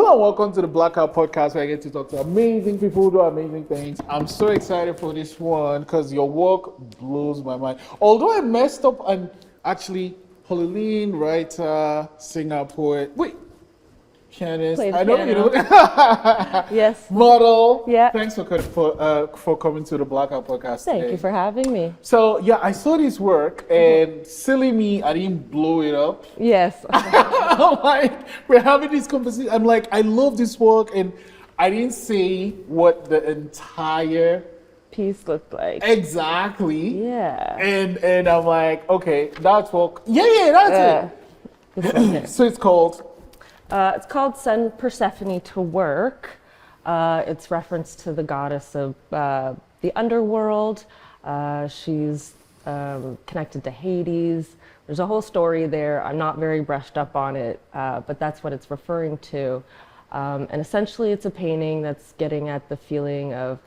Welcome to the Blackout podcast, where I get to talk to amazing people who do amazing things. I'm so excited for this one because your work blows my mind. Although I messed up, and actually, FollyHollyLynn, writer, singer, poet. Wait, pianist. Play the I know piano. you know. Yes. Model. Yeah. Thanks for coming to the Blackout podcast. Thank today. you for having me. So yeah, I saw this work, and silly me, I didn't blow it up. Yes. I'm like, we're having this conversation. I'm like, I love this work, and I didn't say what the entire Piece looked like. exactly. Yeah. And I'm like, okay, that's work. Yeah, that's it. So it's called Send Persephone to Work. It's reference to the goddess of the underworld. She's connected to Hades. There's a whole story there. I'm not very brushed up on it, but that's what it's referring to. And essentially it's a painting that's getting at the feeling of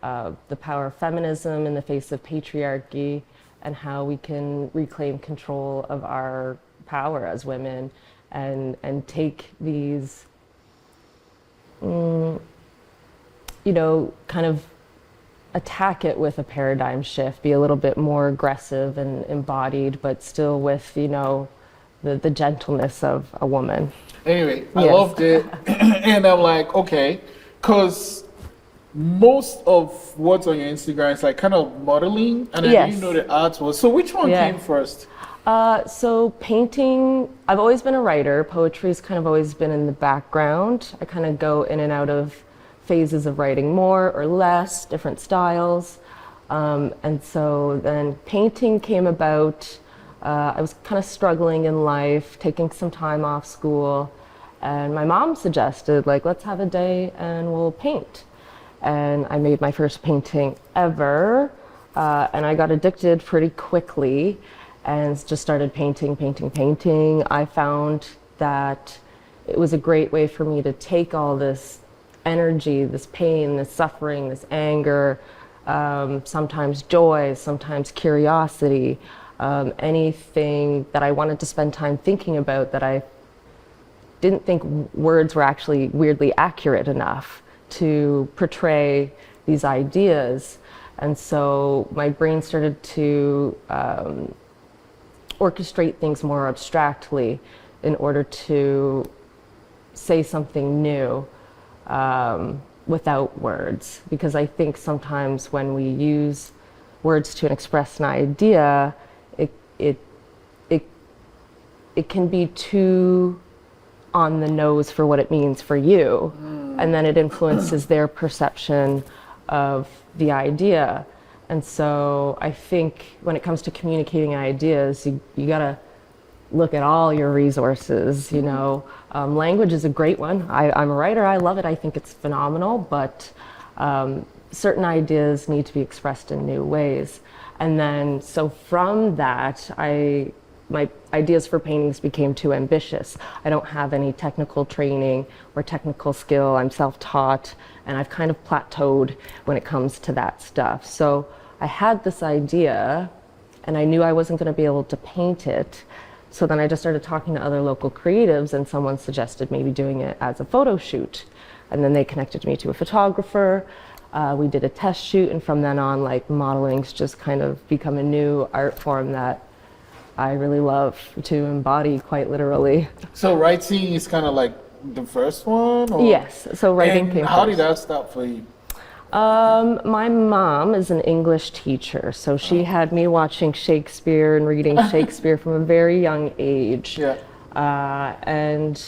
the power of feminism in the face of patriarchy and how we can reclaim control of our power as women and take these, kind of attack it with a paradigm shift, be a little bit more aggressive and embodied, but still with, the gentleness of a woman. Anyway, I Yes. loved it. And I'm like, okay, because most of what's on your Instagram is like kind of modeling, and I Yes. didn't know the art was. So which one Yeah. came first? So painting, I've always been a writer. Poetry's kind of always been in the background. I kind of go in and out of phases of writing more or less, different styles. And so then painting came about. I was kind of struggling in life, taking some time off school. And my mom suggested, like, let's have a day and we'll paint. And I made my first painting ever. And I got addicted pretty quickly and just started painting. I found that it was a great way for me to take all this energy, this pain, this suffering, this anger, sometimes joy, sometimes curiosity, anything that I wanted to spend time thinking about that I didn't think words were actually weirdly accurate enough to portray these ideas. And so my brain started to orchestrate things more abstractly in order to say something new without words. Because I think sometimes when we use words to express an idea, it can be too on the nose for what it means for you, and then it influences their perception of the idea. And so I think when it comes to communicating ideas, you gotta look at all your resources, Language is a great one. I'm a writer, I love it, I think it's phenomenal, but certain ideas need to be expressed in new ways. And then, so from that, my ideas for paintings became too ambitious. I don't have any technical training or technical skill. I'm self-taught, and I've kind of plateaued when it comes to that stuff. So I had this idea, and I knew I wasn't going to be able to paint it. So then I just started talking to other local creatives, and someone suggested maybe doing it as a photo shoot. And then they connected me to a photographer. We did a test shoot, and from then on, like, modeling's just kind of become a new art form that I really love to embody, quite literally. So writing is kind of like the first one? Or? Yes, so writing came how first. did that start for you? My mom is an English teacher, so she had me watching Shakespeare and reading Shakespeare from a very young age. Yeah. And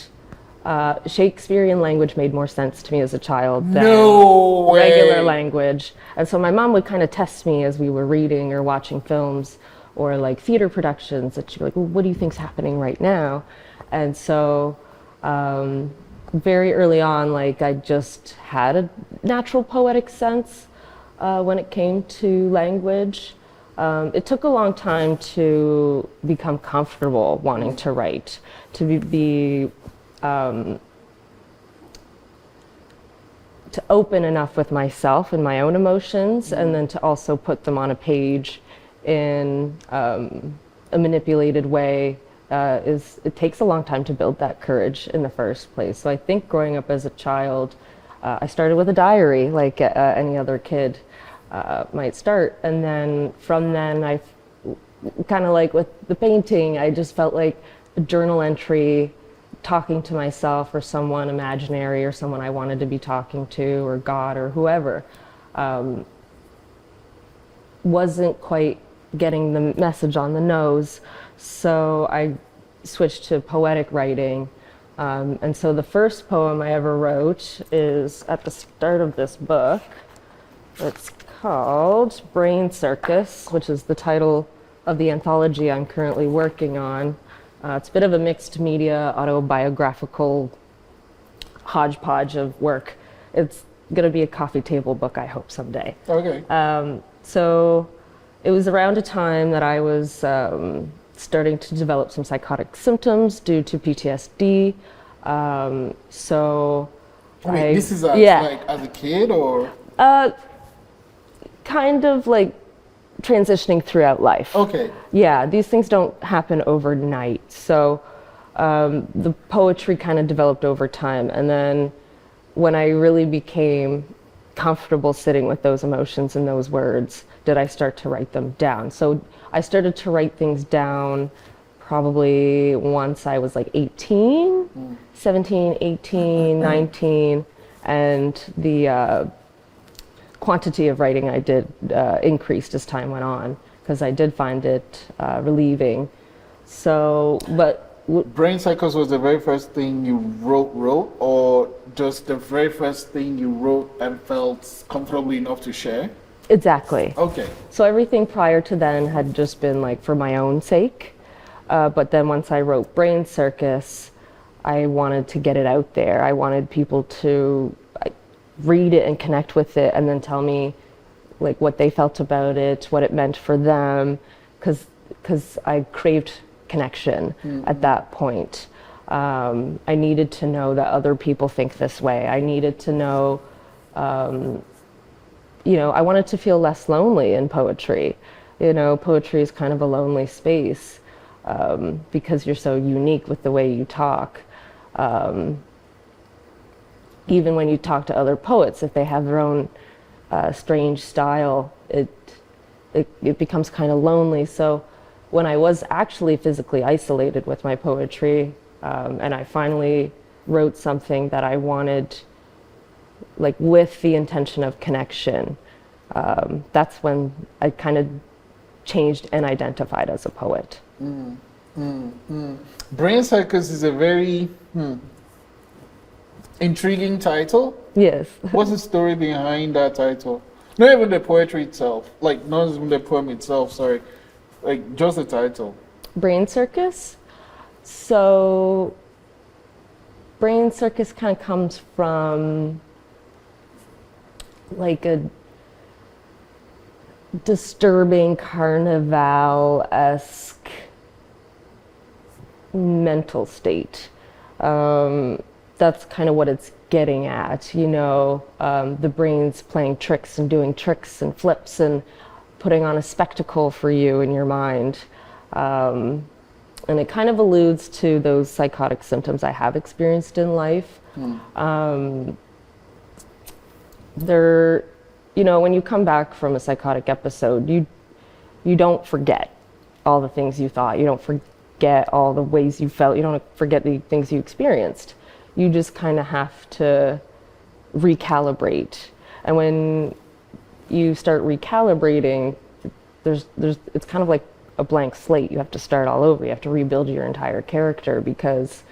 Shakespearean language made more sense to me as a child than No way. regular language. And so my mom would kind of test me as we were reading or watching films or like theater productions, that she'd be like, well, what do you think's happening right now? And so very early on, like, I just had a natural poetic sense when it came to language. It took a long time to become comfortable wanting to write, to be to open enough with myself and my own emotions, and then to also put them on a page in a manipulated way. It takes a long time to build that courage in the first place. So I think growing up as a child, I started with a diary like any other kid might start, and then from then I kind of like with the painting, I just felt like a journal entry, talking to myself or someone imaginary or someone I wanted to be talking to, or God or whoever, wasn't quite getting the message on the nose. So I switched to poetic writing. And so the first poem I ever wrote is at the start of this book. It's called Brain Circus, which is the title of the anthology I'm currently working on. It's a bit of a mixed media autobiographical hodgepodge of work. It's going to be a coffee table book, I hope, someday. Okay. So it was around a time that I was starting to develop some psychotic symptoms due to PTSD. So Wait, this is like as a kid, or? Kind of like transitioning throughout life. Okay. Yeah, these things don't happen overnight. So the poetry kind of developed over time. And then when I really became comfortable sitting with those emotions and those words, did I start to write them down. So I started to write things down probably once I was like 18, 17, 18, 19, and the quantity of writing I did increased as time went on, because I did find it relieving. So, but Brain Circus was the very first thing you wrote, or just the very first thing you wrote and felt comfortable enough to share? Exactly. Okay. So everything prior to then had just been like for my own sake. But then once I wrote Brain Circus, I wanted to get it out there. I wanted people to read it and connect with it, and then tell me like what they felt about it, what it meant for them, because I craved connection at that point. I needed to know that other people think this way. I needed to know, I wanted to feel less lonely in poetry. Poetry is kind of a lonely space because you're so unique with the way you talk. Even when you talk to other poets, if they have their own strange style, it becomes kind of lonely. So when I was actually physically isolated with my poetry, and I finally wrote something that I wanted, like with the intention of connection, that's when I kind of changed and identified as a poet. Brain Circus is a very intriguing title. Yes. What's the story behind that title? Not even the poetry itself, like not even the poem itself, sorry. Like just the title. Brain Circus? So Brain Circus kind of comes from like a disturbing carnival-esque mental state. That's kind of what it's getting at, the brain's playing tricks and doing tricks and flips and putting on a spectacle for you in your mind. And it kind of alludes to those psychotic symptoms I have experienced in life. When you come back from a psychotic episode, you don't forget all the things you thought. You don't forget all the ways you felt. You don't forget the things you experienced. You just kind of have to recalibrate. And when you start recalibrating, it's kind of like a blank slate. You have to start all over. You have to rebuild your entire character, because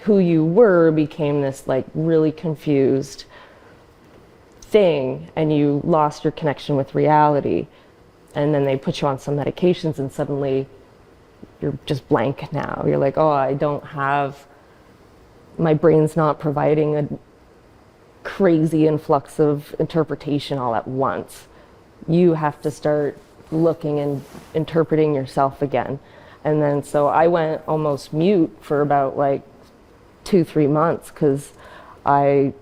who you were became this like really confused thing, and you lost your connection with reality. And then they put you on some medications, and suddenly you're just blank now. You're like, oh, my brain's not providing a crazy influx of interpretation all at once. You have to start looking and interpreting yourself again. And then so I went almost mute for about like 2-3 months, because I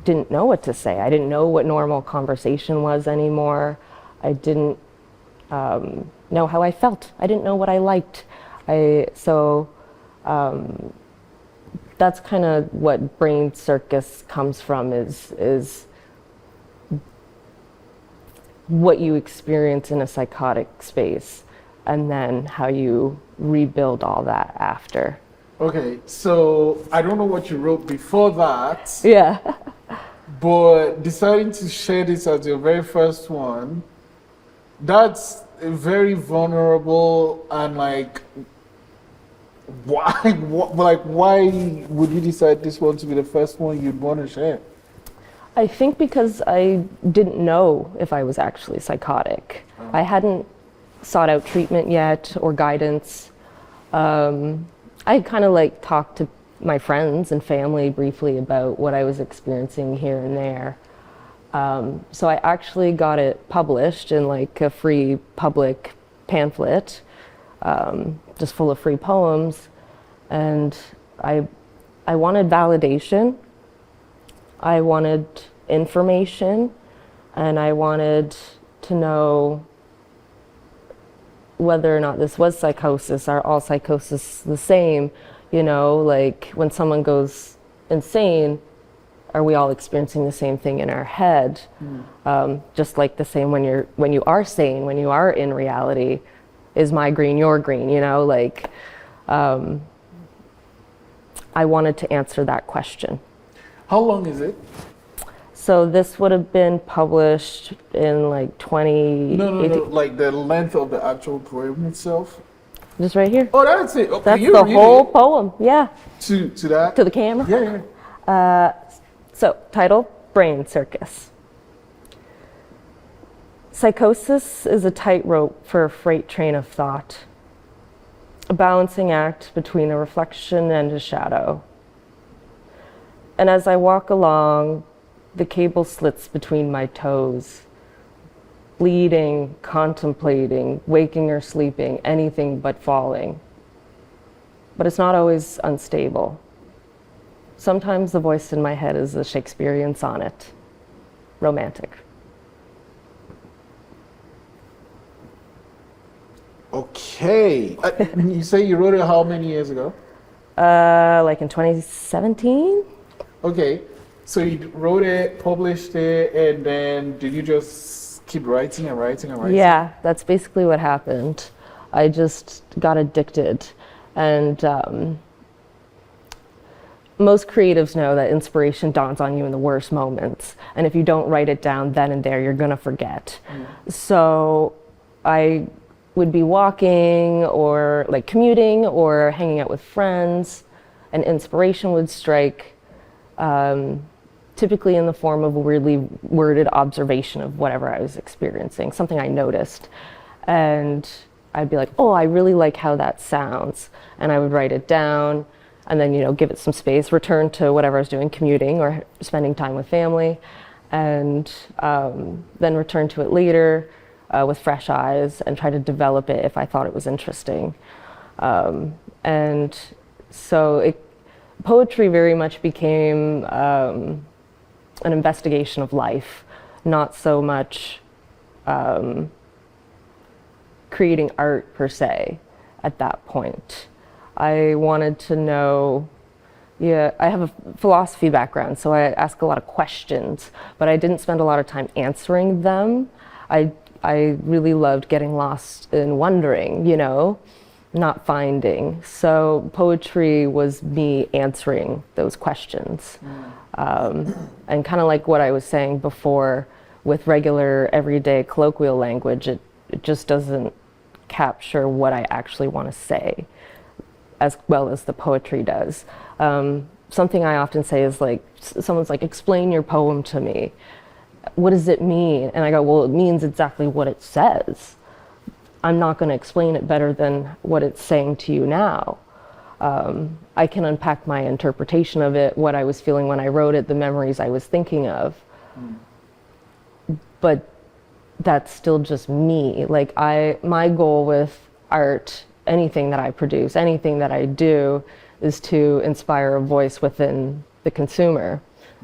didn't know what to say. I didn't know what normal conversation was anymore. I didn't know how I felt. I didn't know what I liked. That's kind of what brain circus comes from, is what you experience in a psychotic space, and then how you rebuild all that after. Okay, so I don't know what you wrote before that. Yeah. But deciding to share this as your very first one, that's a very vulnerable, and like, why would you decide this one to be the first one you'd want to share? I think because I didn't know if I was actually psychotic. I hadn't sought out treatment yet or guidance. I kind of like talked to my friends and family briefly about what I was experiencing here and there. So I actually got it published in like a free public pamphlet, just full of free poems. And I wanted validation. I wanted information, and I wanted to know whether or not this was psychosis. Are all psychosis the same? You know, like when someone goes insane, are we all experiencing the same thing in our head? Just like the same when you are sane, when you are in reality, is my green your green? You know, like I wanted to answer that question. How long is it? So this would have been published in like 20... No, like the length of the actual poem itself. Just right here. Oh, that's it. Oh, That's can you the read whole it poem, yeah. to that? To the camera. Yeah, yeah. So, title, Brain Circus. Psychosis is a tightrope for a freight train of thought, a balancing act between a reflection and a shadow. And as I walk along, the cable slits between my toes, bleeding, contemplating, waking or sleeping, anything but falling. But it's not always unstable. Sometimes the voice in my head is a Shakespearean sonnet, romantic. Okay. You say you wrote it how many years ago? Like in 2017? Okay. So you wrote it, published it, and then did you just keep writing and writing and writing? Yeah, that's basically what happened. I just got addicted. And most creatives know that inspiration dawns on you in the worst moments. And if you don't write it down then and there, you're gonna forget. So I would be walking or like commuting or hanging out with friends, and inspiration would strike, typically in the form of a weirdly worded observation of whatever I was experiencing, something I noticed. And I'd be like, oh, I really like how that sounds. And I would write it down and then, you know, give it some space, return to whatever I was doing, commuting or spending time with family, and then return to it later with fresh eyes and try to develop it if I thought it was interesting. And so poetry very much became an investigation of life, not so much creating art per se at that point. I wanted to know, I have a philosophy background, so I ask a lot of questions, but I didn't spend a lot of time answering them. I really loved getting lost in wondering, you know, not finding. So poetry was me answering those questions. And kind of like what I was saying before, with regular everyday colloquial language, it just doesn't capture what I actually want to say as well as the poetry does. Something I often say is like, someone's like, explain your poem to me. What does it mean? And I go, well, it means exactly what it says. I'm not going to explain it better than what it's saying to you now. I can unpack my interpretation of it, what I was feeling when I wrote it, the memories I was thinking of. But that's still just me. Like my goal with art, anything that I produce, anything that I do, is to inspire a voice within the consumer.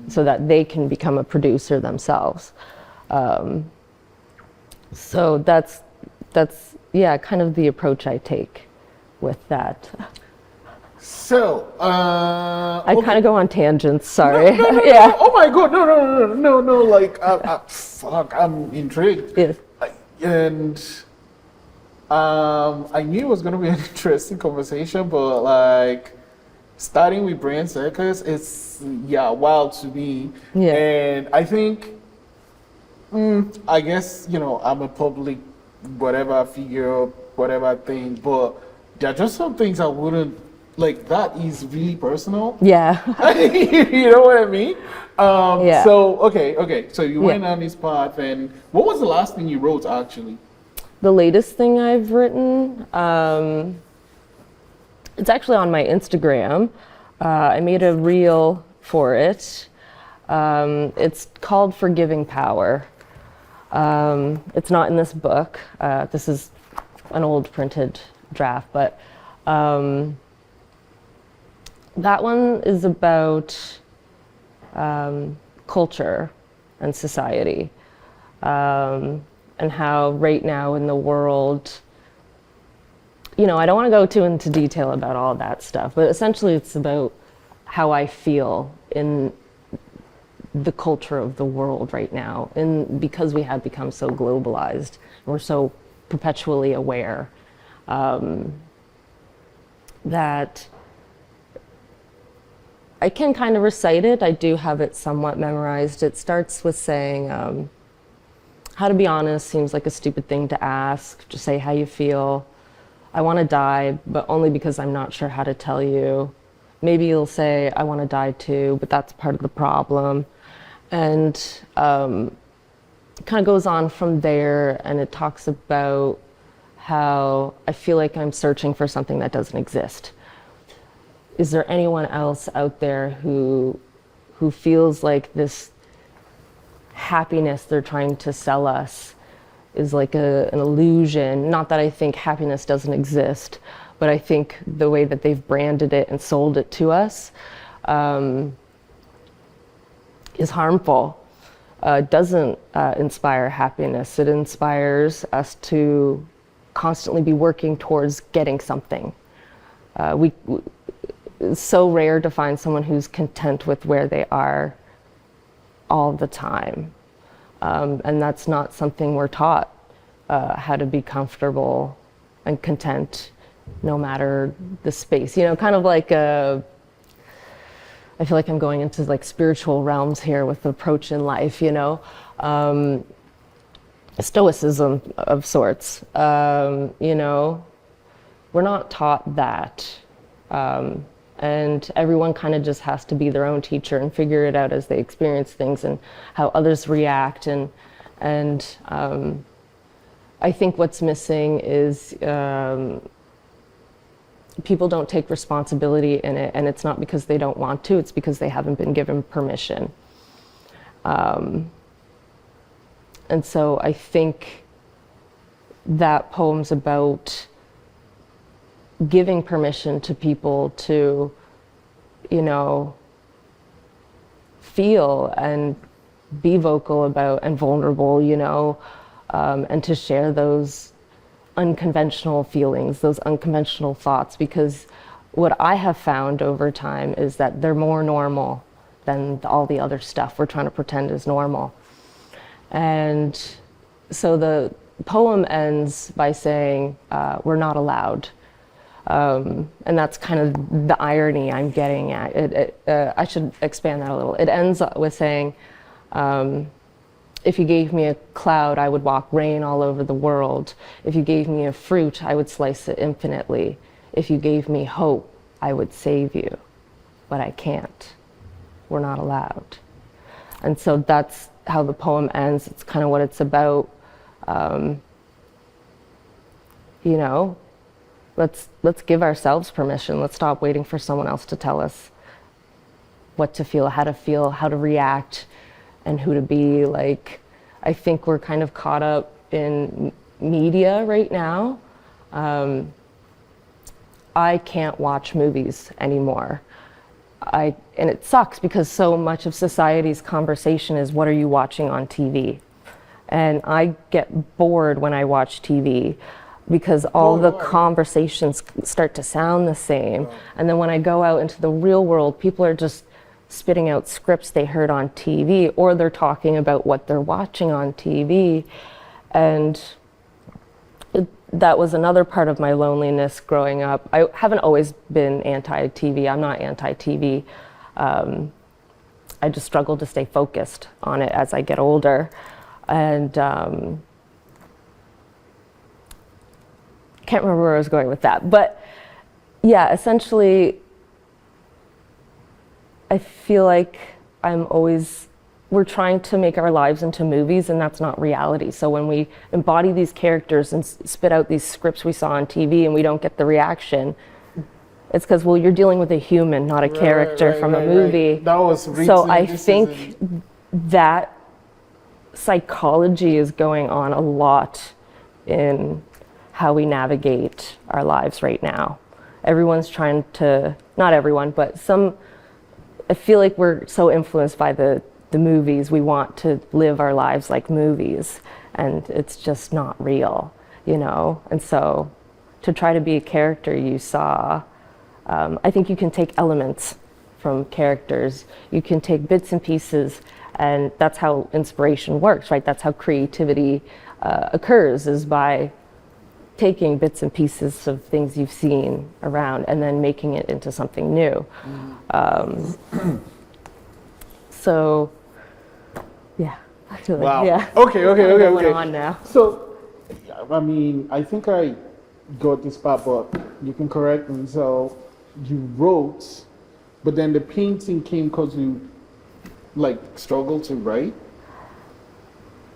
so that they can become a producer themselves. So that's yeah, kind of the approach I take with that. So, I okay. kind of go on tangents, sorry. No, Yeah. oh my God, no, like, fuck, I'm intrigued. Yes. And I knew it was going to be an interesting conversation, but like, starting with brain circuits, it's, wild to me. Yeah. And I think, I guess, I'm a public whatever figure, whatever thing, but there are just some things I wouldn't, like, that is really personal. Yeah. You know what I mean? Yeah. So, okay. So you went Yeah. on this path, and what was the last thing you wrote, actually? The latest thing I've written, it's actually on my Instagram. I made a reel for it. It's called Forgiving Power. It's not in this book. This is an old printed draft, but that one is about culture and society, and how right now in the world, I don't want to go too into detail about all that stuff, but essentially it's about how I feel in the culture of the world right now, and because we have become so globalized, and we're so perpetually aware, that I can kind of recite it. I do have it somewhat memorized. It starts with saying, how to be honest seems like a stupid thing to ask. Just say how you feel. I want to die, but only because I'm not sure how to tell you. Maybe you'll say, I want to die too, but that's part of the problem. And it kind of goes on from there, and it talks about how I feel like I'm searching for something that doesn't exist. Is there anyone else out there who feels like this happiness they're trying to sell us is like an illusion? Not that I think happiness doesn't exist, but I think the way that they've branded it and sold it to us is harmful. It doesn't inspire happiness. It inspires us to constantly be working towards getting something. It's so rare to find someone who's content with where they are all the time. And that's not something we're taught, how to be comfortable and content no matter the space. Kind of like I feel like I'm going into like spiritual realms here with the approach in life, stoicism of sorts. We're not taught that. And everyone kind of just has to be their own teacher and figure it out as they experience things and how others react. And I think what's missing is people don't take responsibility in it, and it's not because they don't want to, it's because they haven't been given permission. And so I think that poem's about giving permission to people to, feel and be vocal about and vulnerable, and to share those unconventional feelings, those unconventional thoughts, because what I have found over time is that they're more normal than all the other stuff we're trying to pretend is normal. And so the poem ends by saying, we're not allowed. And that's kind of the irony I'm getting at. I should expand that a little. It ends with saying, if you gave me a cloud, I would walk rain all over the world. If you gave me a fruit, I would slice it infinitely. If you gave me hope, I would save you. But I can't. We're not allowed. And so that's how the poem ends. It's kind of what it's about. Let's give ourselves permission. Let's stop waiting for someone else to tell us what to feel, how to react, and who to be. Like, I think we're kind of caught up in media right now. I can't watch movies anymore. and it sucks because so much of society's conversation is, what are you watching on TV? And I get bored when I watch TV because all the conversations start to sound the same. And then when I go out into the real world, people are just spitting out scripts they heard on TV, or they're talking about what they're watching on TV. And that was another part of my loneliness growing up. I haven't always been anti-TV. I'm not anti-TV. I just struggle to stay focused on it as I get older. And can't remember where I was going with that. But yeah, essentially, I feel like we're trying to make our lives into movies, and that's not reality. So when we embody these characters and spit out these scripts we saw on TV and we don't get the reaction, it's because, well, you're dealing with a human, not a character from a movie. That was so I think that psychology is going on a lot in how we navigate our lives right now. Everyone's trying to, not everyone, but some, I feel like we're so influenced by the movies. We want to live our lives like movies, and it's just not real, you know? And so to try to be a character you saw, I think you can take elements from characters. You can take bits and pieces, and that's how inspiration works, right? That's how creativity occurs, is by taking bits and pieces of things you've seen around and then making it into something new. So, yeah. Wow. Yeah. Okay. Going on now. So, I mean, I think I got this part, but you can correct me. So, you wrote, but then the painting came because you, like, struggled to write?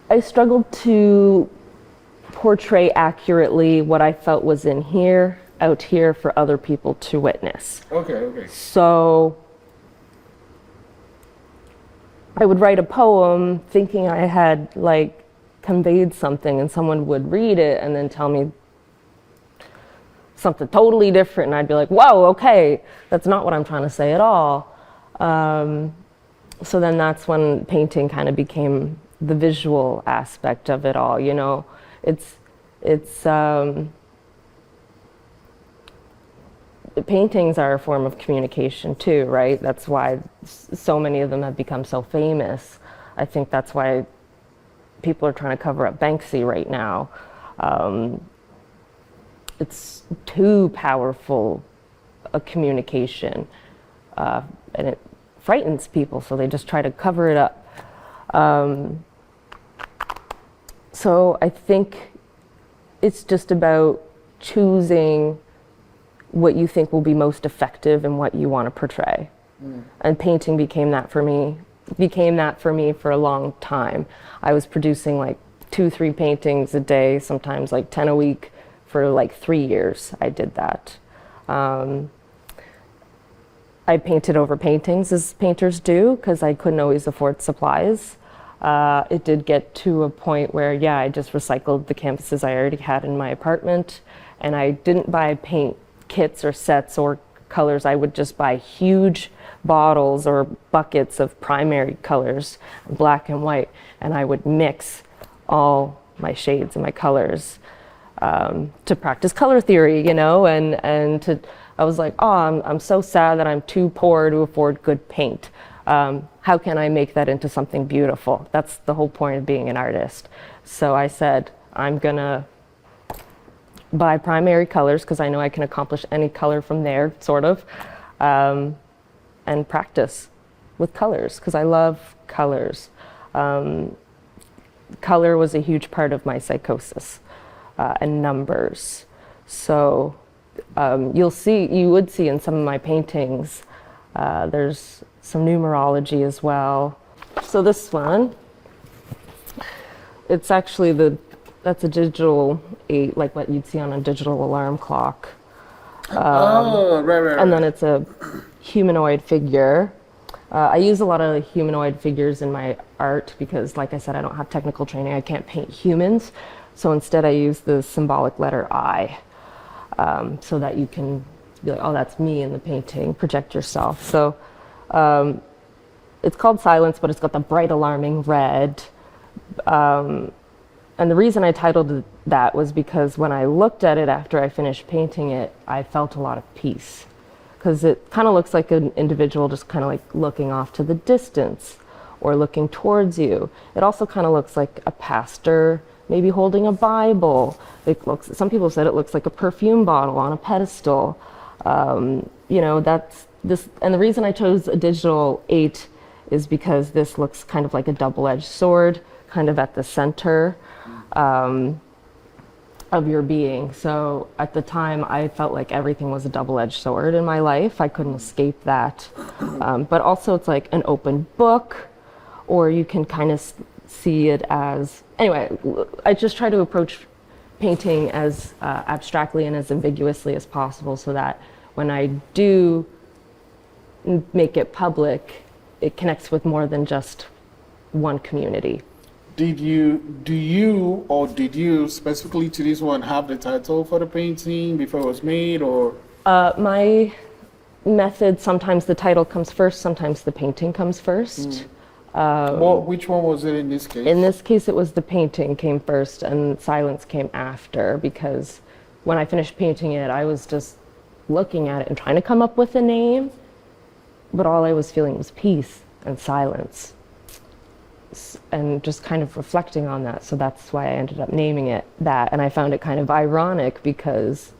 I struggled to portray accurately what I felt was in here, out here for other people to witness. Okay. So I would write a poem thinking I had like conveyed something, and someone would read it and then tell me something totally different, and I'd be like, whoa, okay, that's not what I'm trying to say at all. So then that's when painting kind of became the visual aspect of it all, you know. Paintings are a form of communication too, right? That's why so many of them have become so famous. I think that's why people are trying to cover up Banksy right now. It's too powerful a communication, and it frightens people, so they just try to cover it up. So I think it's just about choosing what you think will be most effective and what you want to portray. And painting became that for me for a long time. I was producing like 2-3 paintings a day, sometimes like 10 a week for like 3 years. I did that. I painted over paintings, as painters do, because I couldn't always afford supplies. It did get to a point where, yeah, I just recycled the canvases I already had in my apartment, and I didn't buy paint kits or sets or colors. I would just buy huge bottles or buckets of primary colors, black and white, and I would mix all my shades and my colors to practice color theory, you know, and I was like, oh, I'm so sad that I'm too poor to afford good paint. How can I make that into something beautiful? That's the whole point of being an artist. So I said, I'm gonna buy primary colors because I know I can accomplish any color from there, sort of, and practice with colors because I love colors. Color was a huge part of my psychosis, and numbers. So you would see in some of my paintings, there's some numerology as well. So this one, it's actually that's a digital 8, like what you'd see on a digital alarm clock. Right. And then it's a humanoid figure. I use a lot of humanoid figures in my art because, like I said, I don't have technical training. I can't paint humans. So instead I use the symbolic letter I, so that you can be like, oh, that's me in the painting, project yourself. So It's called Silence, but it's got the bright alarming red. And the reason I titled it that was because when I looked at it after I finished painting it, I felt a lot of peace. Because it kind of looks like an individual just kind of like looking off to the distance or looking towards you. It also kind of looks like a pastor maybe holding a Bible. Some people said it looks like a perfume bottle on a pedestal. You know, that's this, and the reason I chose a digital 8 is because this looks kind of like a double-edged sword, kind of at the center of your being. So at the time, I felt like everything was a double-edged sword in my life. I couldn't escape that. But also it's like an open book, or you can kind of see it as, anyway, I just try to approach painting as abstractly and as ambiguously as possible so that when I do make it public, it connects with more than just one community. Did you specifically to this one have the title for the painting before it was made, or? My method, sometimes the title comes first, sometimes the painting comes first. Which one was it in this case? In this case, it was the painting came first and Silence came after, because when I finished painting it, I was just looking at it and trying to come up with a name, but all I was feeling was peace and silence. And just kind of reflecting on that. So that's why I ended up naming it that. And I found it kind of ironic because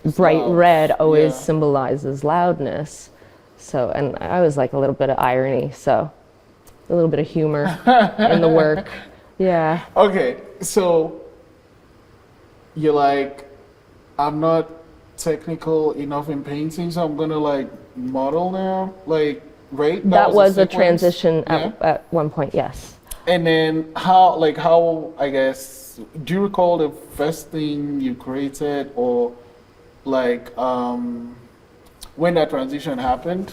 bright red always symbolizes loudness. So, and I was like a little bit of irony, so a little bit of humor in the work. Yeah. Okay, so you're like, I'm not technical enough in painting, so I'm gonna like model now, like, right? That was a transition at one point, yes. And then how, I guess, do you recall the first thing you created, or like when that transition happened?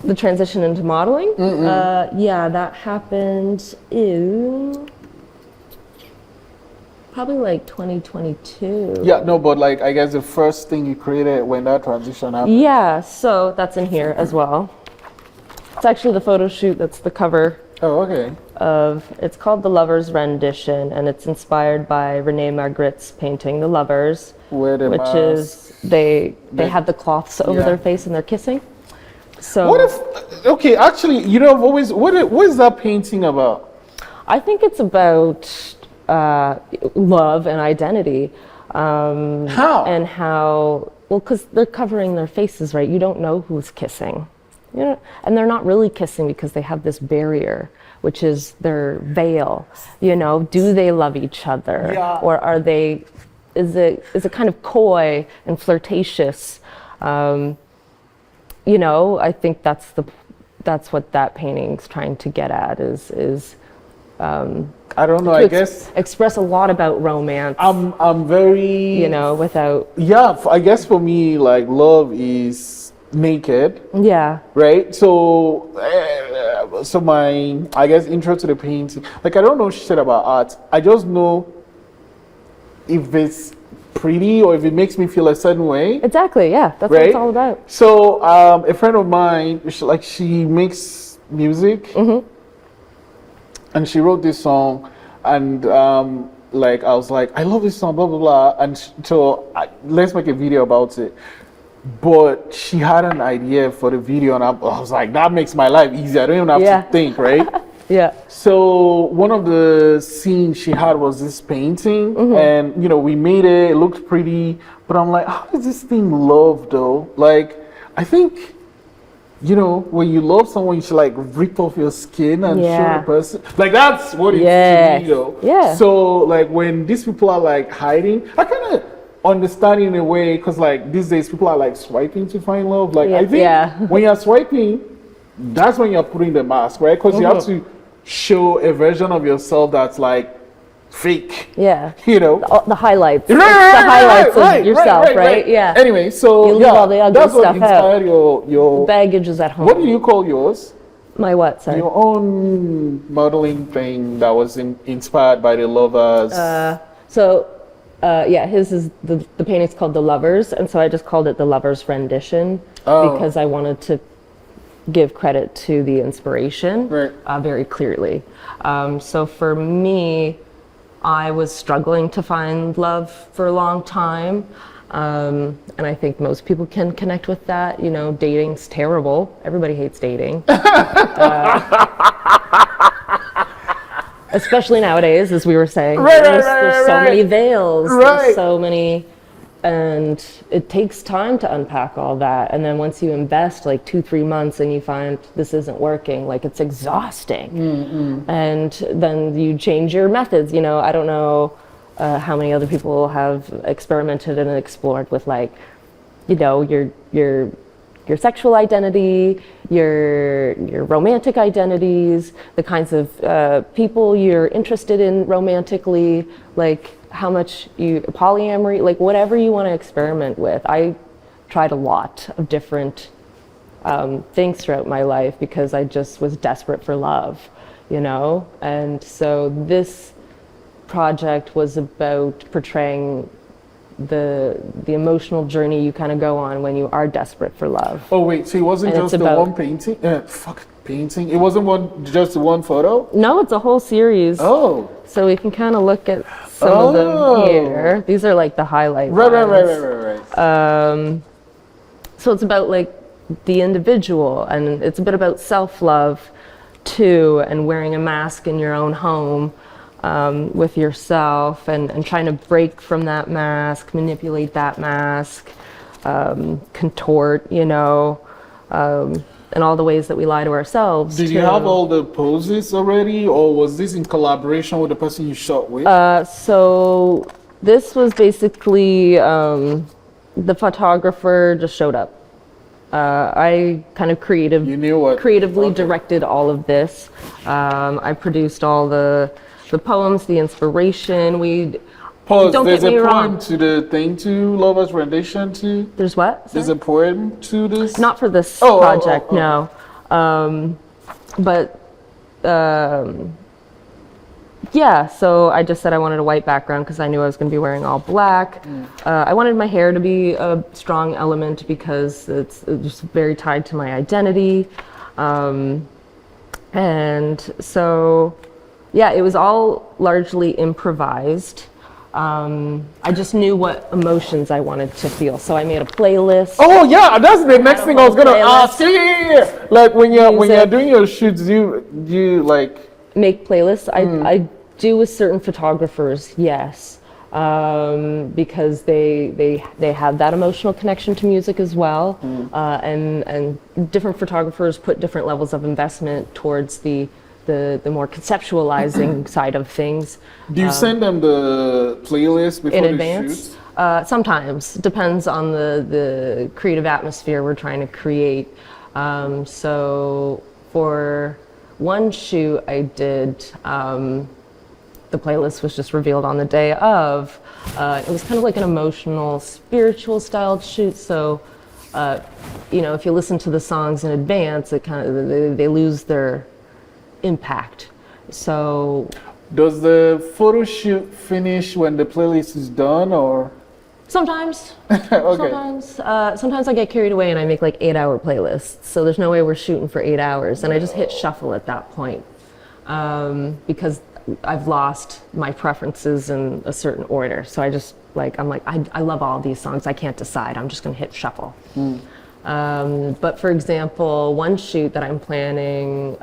The transition into modeling? Yeah, that happened in probably like 2022. Yeah, no, but like, I guess the first thing you created when that transition happened. Yeah, so that's in here as well. It's actually the photo shoot that's the cover. Oh, okay. It's called The Lovers Rendition, and it's inspired by Renee Magritte's painting, The Lovers, which is they have the cloths over their face and they're kissing. So what if, okay, actually, you know, I've always, what is that painting about? I think it's about love and identity. How? And how, well, because they're covering their faces, right? You don't know who's kissing. You know, and they're not really kissing because they have this barrier, which is their veil. You know, do they love each other? Yeah. Or are they, is it kind of coy and flirtatious? You know, I think that's what that painting's trying to get at is I don't know, I guess express a lot about romance. I'm very, you know, without, I guess for me, like, love is naked, yeah, right? So my, I guess, intro to the painting, like, I don't know shit about art. I just know if it's pretty or if it makes me feel a certain way. Exactly, yeah, that's what it's all about. So a friend of mine, she makes music, and she wrote this song, and like, I was like, I love this song, blah blah blah, and so let's make a video about it. But she had an idea for the video, and I was like, that makes my life easier. I don't even have to think, right? Yeah. So one of the scenes she had was this painting, and you know, we made it. It looked pretty, but I'm like, how is this thing love though? Like, I think, you know, when you love someone, you should like rip off your skin and show the person. Like, that's what it is to me though. Yeah. So like, when these people are like hiding, I kind of understand in a way, because like these days people are like swiping to find love. Like, I think when you're swiping, that's when you're putting the mask, right? Because you have to show a version of yourself that's like fake. Yeah. You know, the highlights. The highlights of yourself, right? Yeah. Anyway, so you leave all the ugly that's what stuff inspired out. your baggage is at home. What do you call yours? My what? Sorry. Your own modeling thing that was inspired by the Lovers. Yeah, his is the painting's called The Lovers, and so I just called it The Lovers Rendition because I wanted to give credit to the inspiration very clearly. So for me, I was struggling to find love for a long time. And I think most people can connect with that. You know, dating's terrible. Everybody hates dating. Especially nowadays, as we were saying. There's so many veils. There's so many, and it takes time to unpack all that. And then once you invest like 2-3 months and you find this isn't working, like it's exhausting. And then you change your methods. You know, I don't know how many other people have experimented and explored with, like, you know, your sexual identity, your romantic identities, the kinds of people you're interested in romantically, like how much you polyamory, like whatever you want to experiment with. I tried a lot of different things throughout my life because I just was desperate for love, you know? And so this project was about portraying the emotional journey you kind of go on when you are desperate for love. Oh wait, so it wasn't And just it's the about- one painting? Painting? It wasn't just one photo? No, it's a whole series. Oh. So we can kind of look at some of them here. These are like the highlight ones. Right. So it's about like the individual, and it's a bit about self-love too, and wearing a mask in your own home with yourself, and trying to break from that mask, manipulate that mask, contort, you know, and all the ways that we lie to ourselves. Did you have all the poses already, or was this in collaboration with the person you shot with? So this was basically the photographer just showed up. I kind of creatively directed all of this. I produced all the poems, the inspiration. Pause. Don't There's get me a poem wrong. to the thing too, Lover's Rendition too. There's what? There's a poem to this. Not for this Oh, project, oh. no. But yeah, so I just said I wanted a white background because I knew I was going to be wearing all black. I wanted my hair to be a strong element because it's just very tied to my identity. And so, yeah, it was all largely improvised. I just knew what emotions I wanted to feel, so I made a playlist. Oh yeah, that's the next thing I was gonna playlist. ask. Yeah. Like when you're doing your shoots, you like Make playlists. I do with certain photographers, yes, because they have that emotional connection to music as well, and different photographers put different levels of investment towards the more conceptualizing side of things. Do you send them the playlist before In the advance? shoot? Sometimes. Depends on the creative atmosphere we're trying to create. So for one shoot I did, the playlist was just revealed on the day of. It was kind of like an emotional, spiritual styled shoot. So, you know, if you listen to the songs in advance, it kind of they lose their impact. So Does the photo shoot finish when the playlist is done, or? sometimes, Okay. sometimes I get carried away and I make like 8-hour playlists. So there's no way we're shooting for 8 hours, and I just hit shuffle at that point because I've lost my preferences in a certain order. So I just I love all these songs. I can't decide. I'm just gonna hit shuffle. But for example, one shoot that I'm planning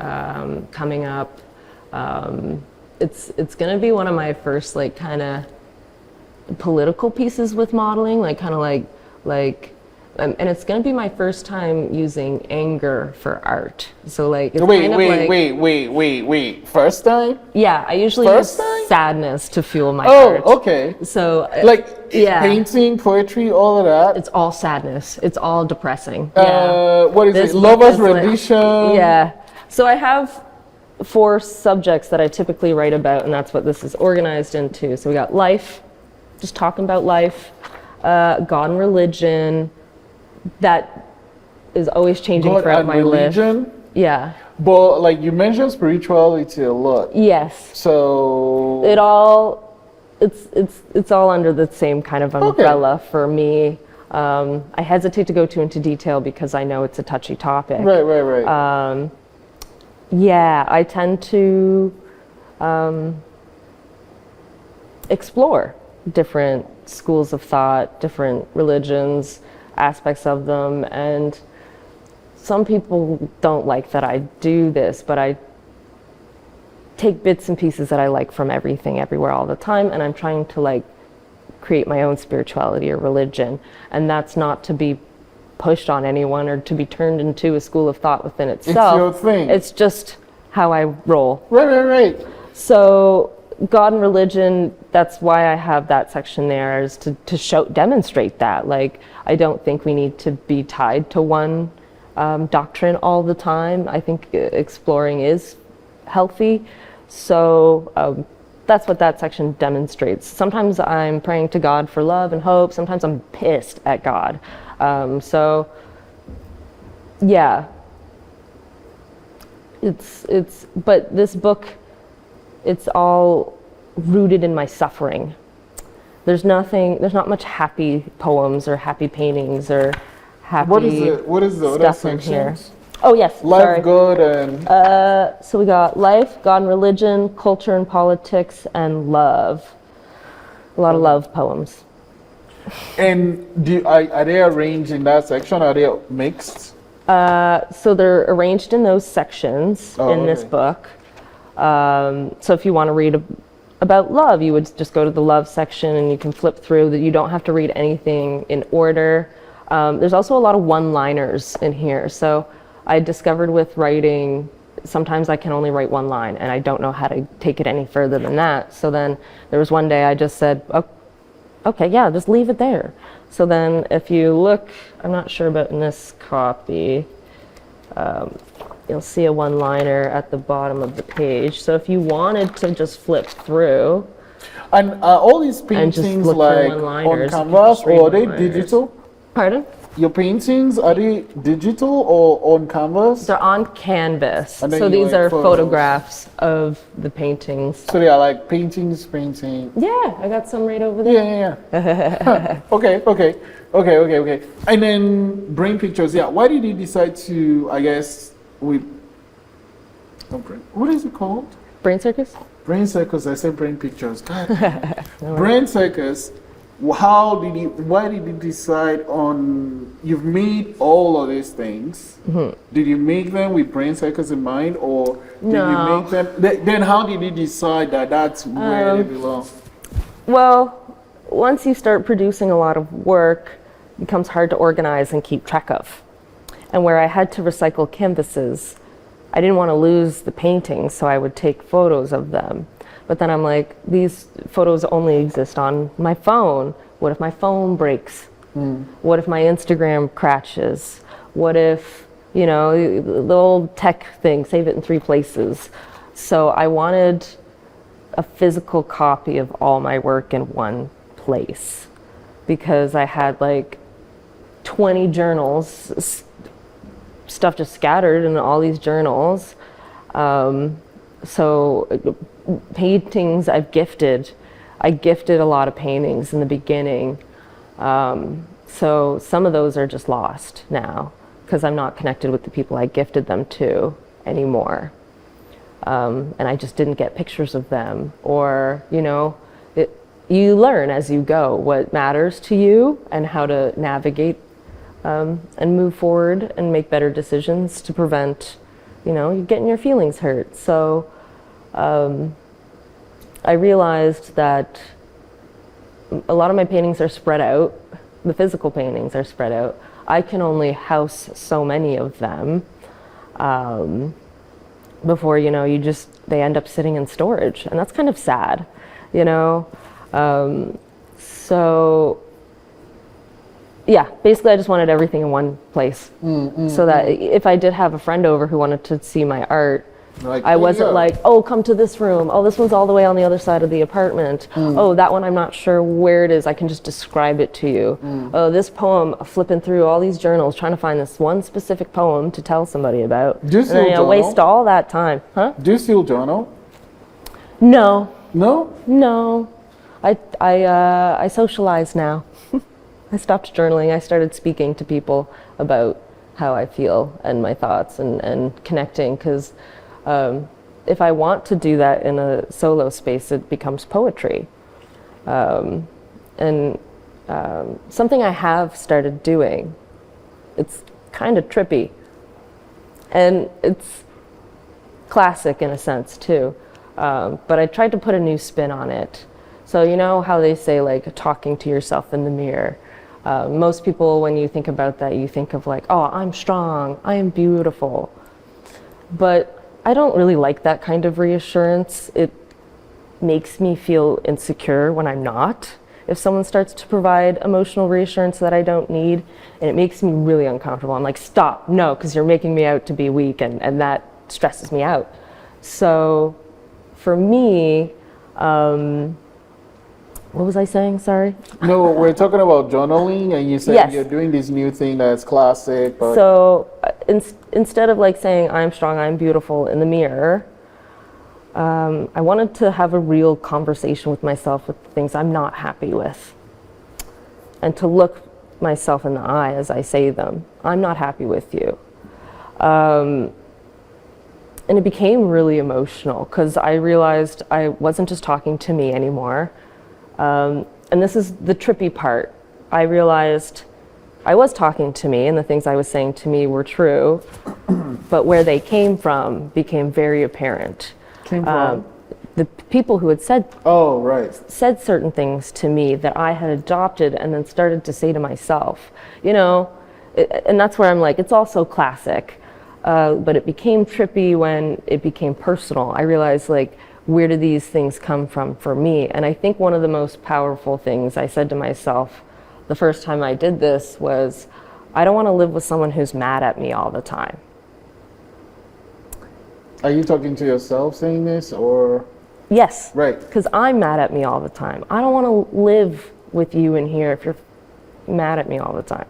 coming up, it's gonna be one of my first like kind of political pieces with modeling, like kind of like and it's gonna be my first time using anger for art. So like it's kind of like, Wait. First time? yeah, I usually First use time? sadness to fuel my Oh, art. okay. So Like yeah, painting, poetry, all of that. it's all sadness. It's all depressing. What is This it? book Lover's is like- Rendition. Yeah. So I have 4 subjects that I typically write about, and that's what this is organized into. So we got life, just talking about life, God and religion. That is always changing God throughout and my list. religion. Yeah. But like you mentioned spirituality a lot. Yes. So It all it's all under the same kind of umbrella for me. I hesitate to go too into detail because I know it's a touchy topic. Right. Yeah, I tend to explore different schools of thought, different religions, aspects of them, and some people don't like that I do this, but I take bits and pieces that I like from everything, everywhere, all the time, and I'm trying to like create my own spirituality or religion, and that's not to be pushed on anyone or to be turned into a school of thought within itself. It's your thing. It's just how I roll. Right. So God and religion, that's why I have that section there, is to demonstrate that. Like, I don't think we need to be tied to one doctrine all the time. I think exploring is healthy. So that's what that section demonstrates. Sometimes I'm praying to God for love and hope. Sometimes I'm pissed at God. So yeah, but this book, it's all rooted in my suffering. There's not much happy poems or happy paintings or happy What is the other stuff in here. sections? Oh yes, Life, sorry. God, and So we got life, God and religion, culture and politics, and love. A lot of love poems. and are they arranged in that section? Are they mixed? So they're arranged in those sections in this okay. book. So if you want to read about love, you would just go to the love section and you can flip through. That you don't have to read anything in order. There's also a lot of one-liners in here. So I discovered with writing, sometimes I can only write one line and I don't know how to take it any further than that. So then there was one day I just said, okay, yeah, just leave it there. So then if you look, I'm not sure about in this copy, you'll see a one-liner at the bottom of the page. So if you wanted to just flip through. And are all these And just paintings look for like on one-liners, canvas, just read or are they one-liners. digital? Pardon? Your paintings, are they digital or on canvas? They're on canvas. And then So you these like are photos. photographs of the paintings. So they are like paintings, painting. Yeah, I got some right over there. Yeah. Huh. Okay. And then brain pictures. Yeah. Why did you decide to? I guess what is it called? Brain circus? Brain circus. I said brain pictures. God. Brain circus. Why did you decide on? You've made all of these things. Mm-hmm. Did you make them with brain circus in mind, or did No. you make them? Then how did you decide that that's where they belong? Well, once you start producing a lot of work, it becomes hard to organize and keep track of. And where I had to recycle canvases, I didn't want to lose the paintings, so I would take photos of them. But then I'm like, these photos only exist on my phone. What if my phone breaks? What if my Instagram crashes? What if, the old tech thing, save it in 3 places. So I wanted a physical copy of all my work in one place, because I had like 20 journals, stuff just scattered in all these journals. So paintings I gifted a lot of paintings in the beginning. So some of those are just lost now because I'm not connected with the people I gifted them to anymore. And I just didn't get pictures of them, or, you learn as you go what matters to you and how to navigate and move forward and make better decisions to prevent, you getting your feelings hurt. So I realized that a lot of my paintings are spread out. The physical paintings are spread out. I can only house so many of them before, they end up sitting in storage. And that's kind of sad, So yeah, basically I just wanted everything in one place. So that if I did have a friend over who wanted to see my art, Like, I wasn't yeah. like, oh, come to this room. Oh, this one's all the way on the other side of the apartment. Oh, that one I'm not sure where it is. I can just describe it to you. Oh, this poem, flipping through all these journals, trying to find this one specific poem to tell somebody about. Do you And still then, journal? waste all that time. Huh? Do you still journal? No. No? No. I socialize now. I stopped journaling. I started speaking to people about how I feel and my thoughts and connecting, because if I want to do that in a solo space, it becomes poetry. And something I have started doing, it's kind of trippy, and it's classic in a sense too, but I tried to put a new spin on it. So you know how they say, like, talking to yourself in the mirror. Most people, when you think about that, you think of like, oh, I'm strong, I am beautiful. But I don't really like that kind of reassurance. It makes me feel insecure when I'm not. If someone starts to provide emotional reassurance that I don't need, and it makes me really uncomfortable. I'm like, stop, no, because you're making me out to be weak, and that stresses me out. So for me, what was I saying? Sorry. No, we're talking about journaling, and you said Yes. you're doing this new thing that's classic. But So instead of like saying I'm strong, I'm beautiful in the mirror, I wanted to have a real conversation with myself with things I'm not happy with, and to look myself in the eye as I say them. I'm not happy with you. And it became really emotional because I realized I wasn't just talking to me anymore. And this is the trippy part. I realized I was talking to me and the things I was saying to me were true, but where they came from became very apparent. came from. The people who had said Oh, right. certain things to me that I had adopted and then started to say to myself, you know, and that's where I'm like, it's also classic, but it became trippy when it became personal. I realized, like, where do these things come from for me? And I think one of the most powerful things I said to myself the first time I did this was, I don't want to live with someone who's mad at me all the time. Are you talking to yourself saying this, or? Yes. Right. Because I'm mad at me all the time. I don't want to live with you in here if you're mad at me all the time.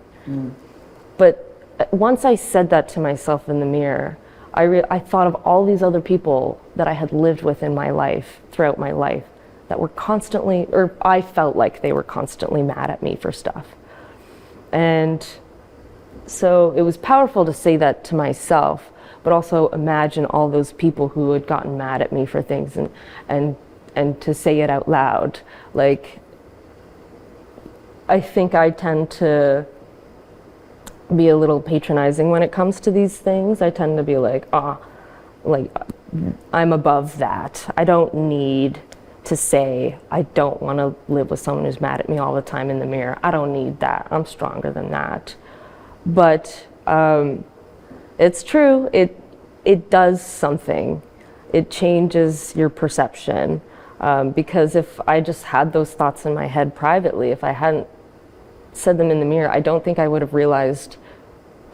But once I said that to myself in the mirror, I thought of all these other people that I had lived with in my life, throughout my life, that were constantly, or I felt like they were constantly mad at me for stuff. And so it was powerful to say that to myself, but also imagine all those people who had gotten mad at me for things, and to say it out loud. Like, I think I tend to be a little patronizing when it comes to these things. I tend to be like, I'm above that. I don't need to say, I don't want to live with someone who's mad at me all the time in the mirror. I don't need that. I'm stronger than that. But it's true. It does something. It changes your perception. Because if I just had those thoughts in my head privately, if I hadn't said them in the mirror, I don't think I would have realized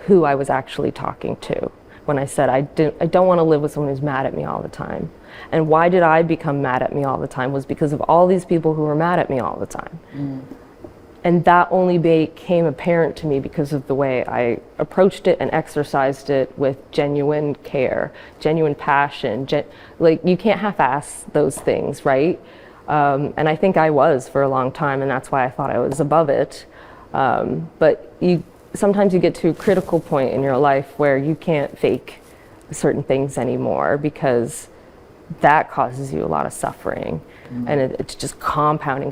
who I was actually talking to when I said I don't want to live with someone who's mad at me all the time. And why did I become mad at me all the time was because of all these people who were mad at me all the time. And that only became apparent to me because of the way I approached it and exercised it with genuine care, genuine passion. Like, you can't half-ass those things, right? And I think I was for a long time, and that's why I thought I was above it. But sometimes you get to a critical point in your life where you can't fake certain things anymore, because that causes you a lot of suffering. And it's just compounding.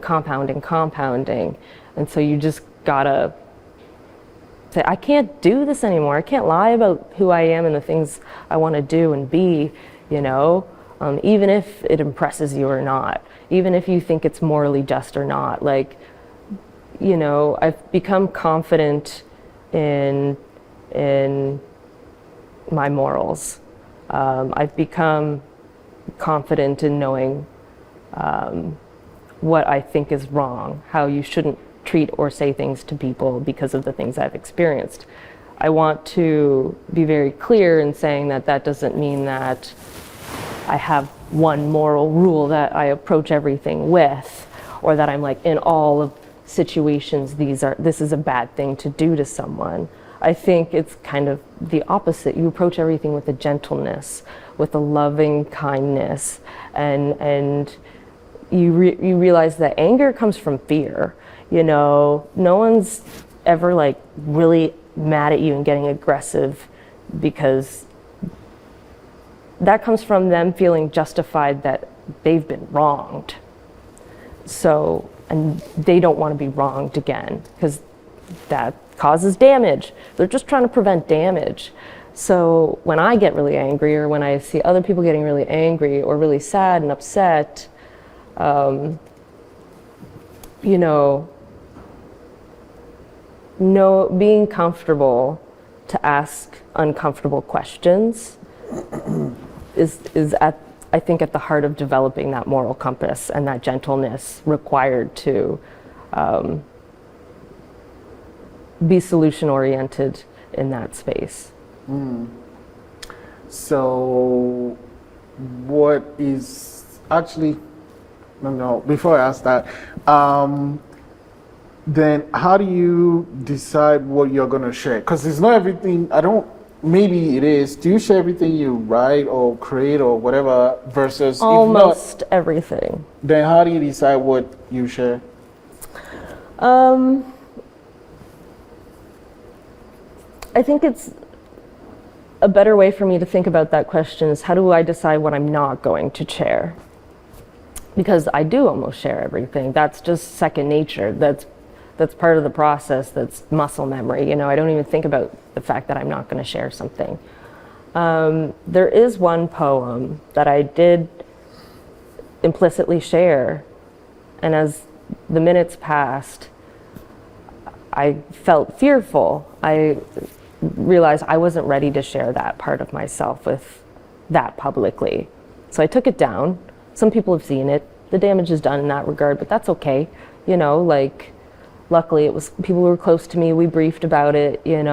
And so you just gotta say, I can't do this anymore. I can't lie about who I am and the things I want to do and be, you know, even if it impresses you or not, even if you think it's morally just or not. Like, you know, I've become confident in my morals. I've become confident in knowing what I think is wrong, how you shouldn't treat or say things to people because of the things I've experienced. I want to be very clear in saying that that doesn't mean that I have one moral rule that I approach everything with, or that I'm like, in all of situations, this is a bad thing to do to someone. I think it's kind of the opposite. You approach everything with a gentleness, with a loving kindness, and you realize that anger comes from fear. No one's ever like really mad at you and getting aggressive, because that comes from them feeling justified that they've been wronged. So, and they don't want to be wronged again, because that causes damage. They're just trying to prevent damage. So when I get really angry, or when I see other people getting really angry or really sad and upset, being comfortable to ask uncomfortable questions is I think at the heart of developing that moral compass and that gentleness required to be solution oriented in that space. So what is actually, no, before I ask that, then how do you decide what you're going to share? Because it's not everything, maybe it is. Do you share everything you write or create or whatever versus almost everything? Then how do you decide what you share? I think it's a better way for me to think about that question is, how do I decide what I'm not going to share? Because I do almost share everything. That's just second nature. That's part of the process. That's muscle memory. I don't even think about the fact that I'm not going to share something. There is one poem that I did implicitly share, and as the minutes passed, I felt fearful. I realized I wasn't ready to share that part of myself with that publicly. So I took it down. Some people have seen it. The damage is done in that regard, but that's okay. Luckily it was people who were close to me. We briefed about it, and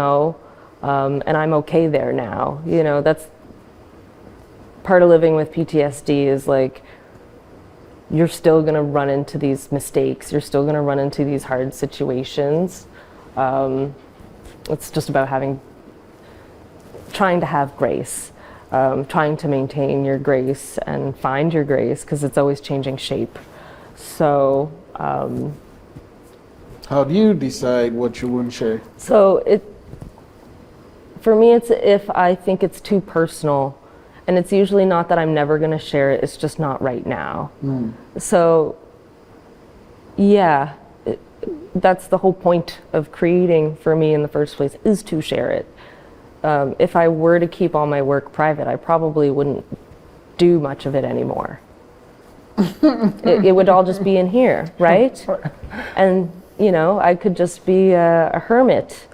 I'm okay there now. That's part of living with PTSD is like, you're still going to run into these mistakes. You're still going to run into these hard situations. It's just about trying to have grace, trying to maintain your grace and find your grace, because it's always changing shape. So, how do you decide what you wouldn't share? So for me, it's if I think it's too personal, and it's usually not that I'm never going to share it. It's just not right now. So, yeah. That's the whole point of creating for me in the first place, is to share it. If I were to keep all my work private, I probably wouldn't do much of it anymore. It would all just be in here, right? And, I could just be a hermit,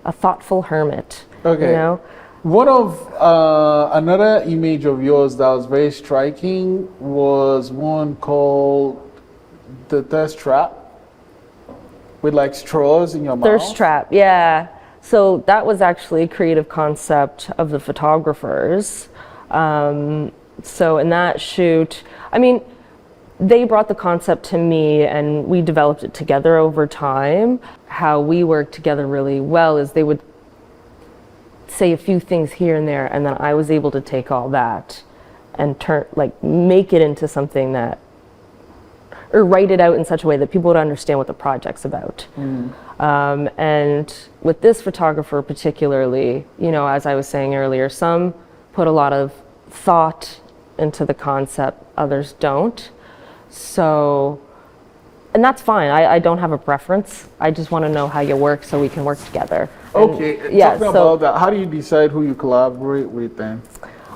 a thoughtful hermit. Okay. One of another image of yours that was very striking was one called the thirst trap, with like straws in your mouth. Thirst trap, yeah. So that was actually a creative concept of the photographers. So in that shoot, they brought the concept to me and we developed it together over time. How we worked together really well is they would say a few things here and there, and then I was able to take all that and make it into something that, or write it out in such a way that people would understand what the project's about. And with this photographer particularly, as I was saying earlier, some put a lot of thought into the concept, others don't. So, and that's fine. I don't have a preference. I just want to know how you work so we can work together. Okay, talking about that, how do you decide who you collaborate with then?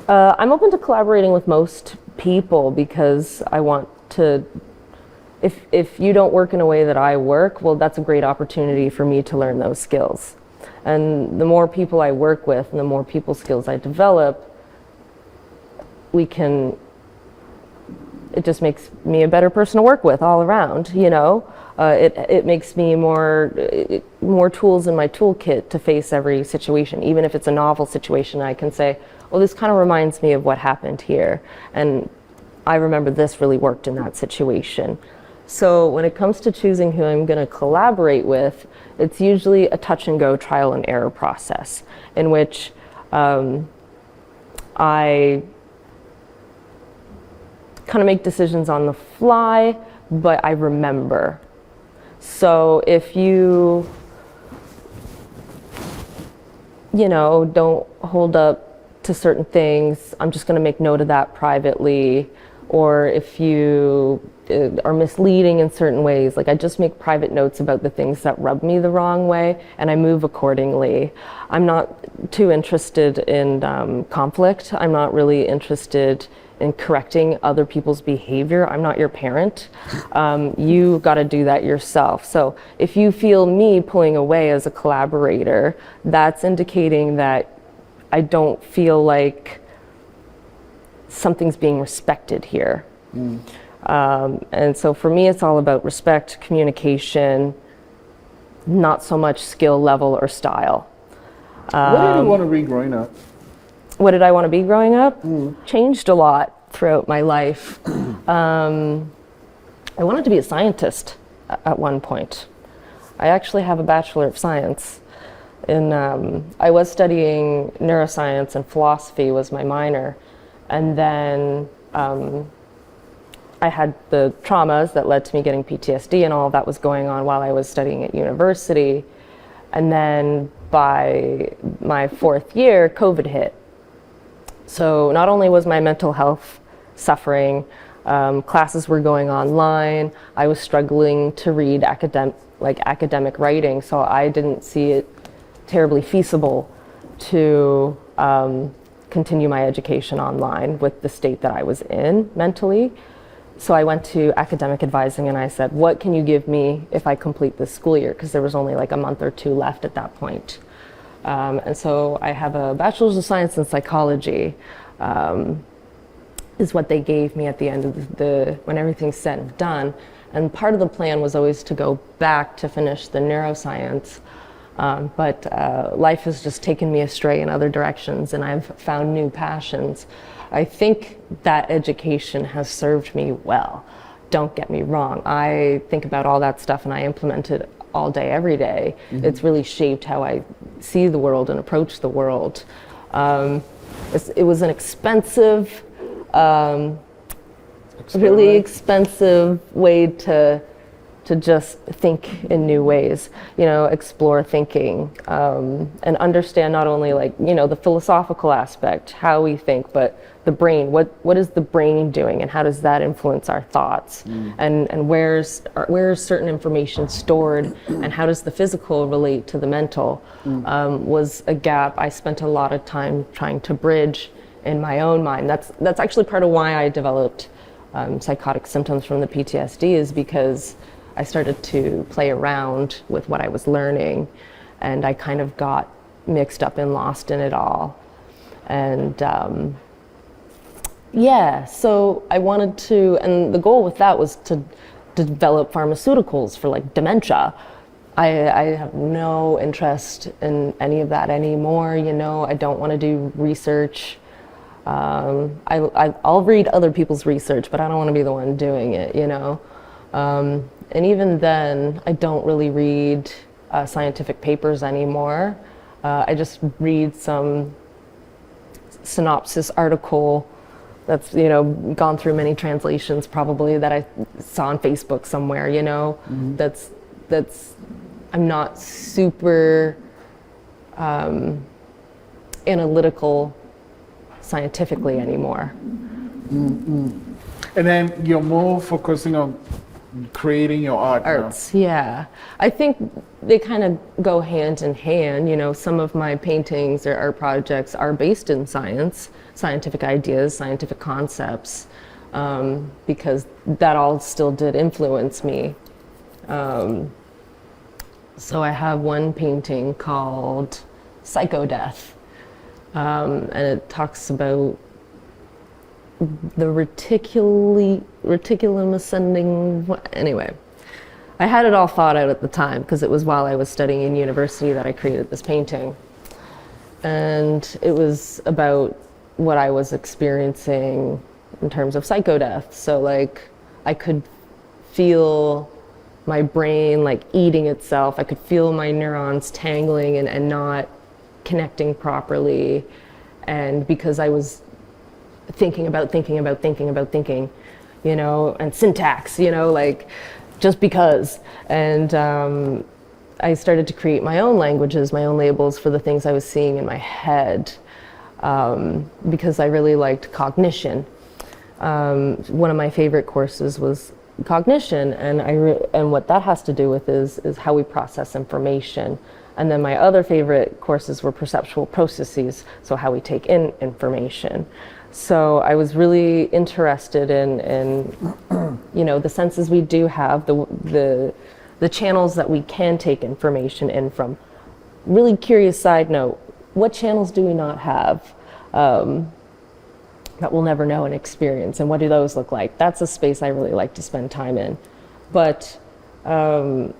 I'm open to collaborating with most people because I want to, if you don't work in a way that I work, well, that's a great opportunity for me to learn those skills. And the more people I work with and the more people skills I develop, it just makes me a better person to work with all around, It makes me more tools in my toolkit to face every situation. Even if it's a novel situation, I can say, well, this kind of reminds me of what happened here. And I remember this really worked in that situation. So when it comes to choosing who I'm going to collaborate with, it's usually a touch and go trial and error process in which kind of make decisions on the fly, but I remember. So if you don't hold up to certain things, I'm just going to make note of that privately. Or if you are misleading in certain ways, like I just make private notes about the things that rub me the wrong way, and I move accordingly. I'm not too interested in conflict. I'm not really interested in correcting other people's behavior. I'm not your parent. You got to do that yourself. So if you feel me pulling away as a collaborator, that's indicating that I don't feel like something's being respected here. And so for me, it's all about respect, communication, not so much skill level or style. What did you want to be growing up? What did I want to be growing up? Changed a lot throughout my life. I wanted to be a scientist at one point. I actually have a Bachelor of Science. I was studying neuroscience, and philosophy was my minor. And then I had the traumas that led to me getting PTSD, and all of that was going on while I was studying at university. And then by my 4th year, COVID hit. So not only was my mental health suffering, classes were going online, I was struggling to read academic writing, so I didn't see it terribly feasible to continue my education online with the state that I was in mentally. So I went to academic advising and I said, what can you give me if I complete this school year? Because there was only like a month or 2 left at that point. And so I have a Bachelor's of Science in Psychology, is what they gave me at the end of when everything's said and done. And part of the plan was always to go back to finish the neuroscience. But life has just taken me astray in other directions, and I've found new passions. I think that education has served me well. Don't get me wrong. I think about all that stuff and I implement it all day, every day. It's really shaped how I see the world and approach the world. It was an expensive, really expensive way to just think in new ways, explore thinking, and understand not only the philosophical aspect, how we think, but the brain. What is the brain doing, and how does that influence our thoughts? And where's certain information stored, and how does the physical relate to the mental? Was a gap I spent a lot of time trying to bridge in my own mind. That's actually part of why I developed psychotic symptoms from the PTSD, is because I started to play around with what I was learning, and I kind of got mixed up and lost in it all. And so I wanted to, and the goal with that was to develop pharmaceuticals for dementia. I have no interest in any of that anymore. I don't want to do research. I'll read other people's research, but I don't want to be the one doing it, And even then, I don't really read scientific papers anymore. I just read some synopsis article that's, gone through many translations probably, that I saw on Facebook somewhere, That's, I'm not super analytical scientifically anymore. And then you're more focusing on creating your arts now. Yeah. I think they kind of go hand in hand. Some of my paintings or art projects are based in science, scientific ideas, scientific concepts, because that all still did influence me. So I have one painting called Psychodeath, and it talks about the reticulum ascending. Anyway, I had it all thought out at the time, because it was while I was studying in university that I created this painting. And it was about what I was experiencing in terms of psychodeath. So I could feel my brain eating itself. I could feel my neurons tangling and not connecting properly. And because I was thinking, and syntax, like just because. And I started to create my own languages, my own labels for the things I was seeing in my head, because I really liked cognition. One of my favorite courses was cognition, and what that has to do with is how we process information. And then my other favorite courses were perceptual processes, so how we take in information. So I was really interested in the senses we do have, the channels that we can take information in from. Really curious side note, what channels do we not have that we'll never know and experience, and what do those look like? That's a space I really like to spend time in. But I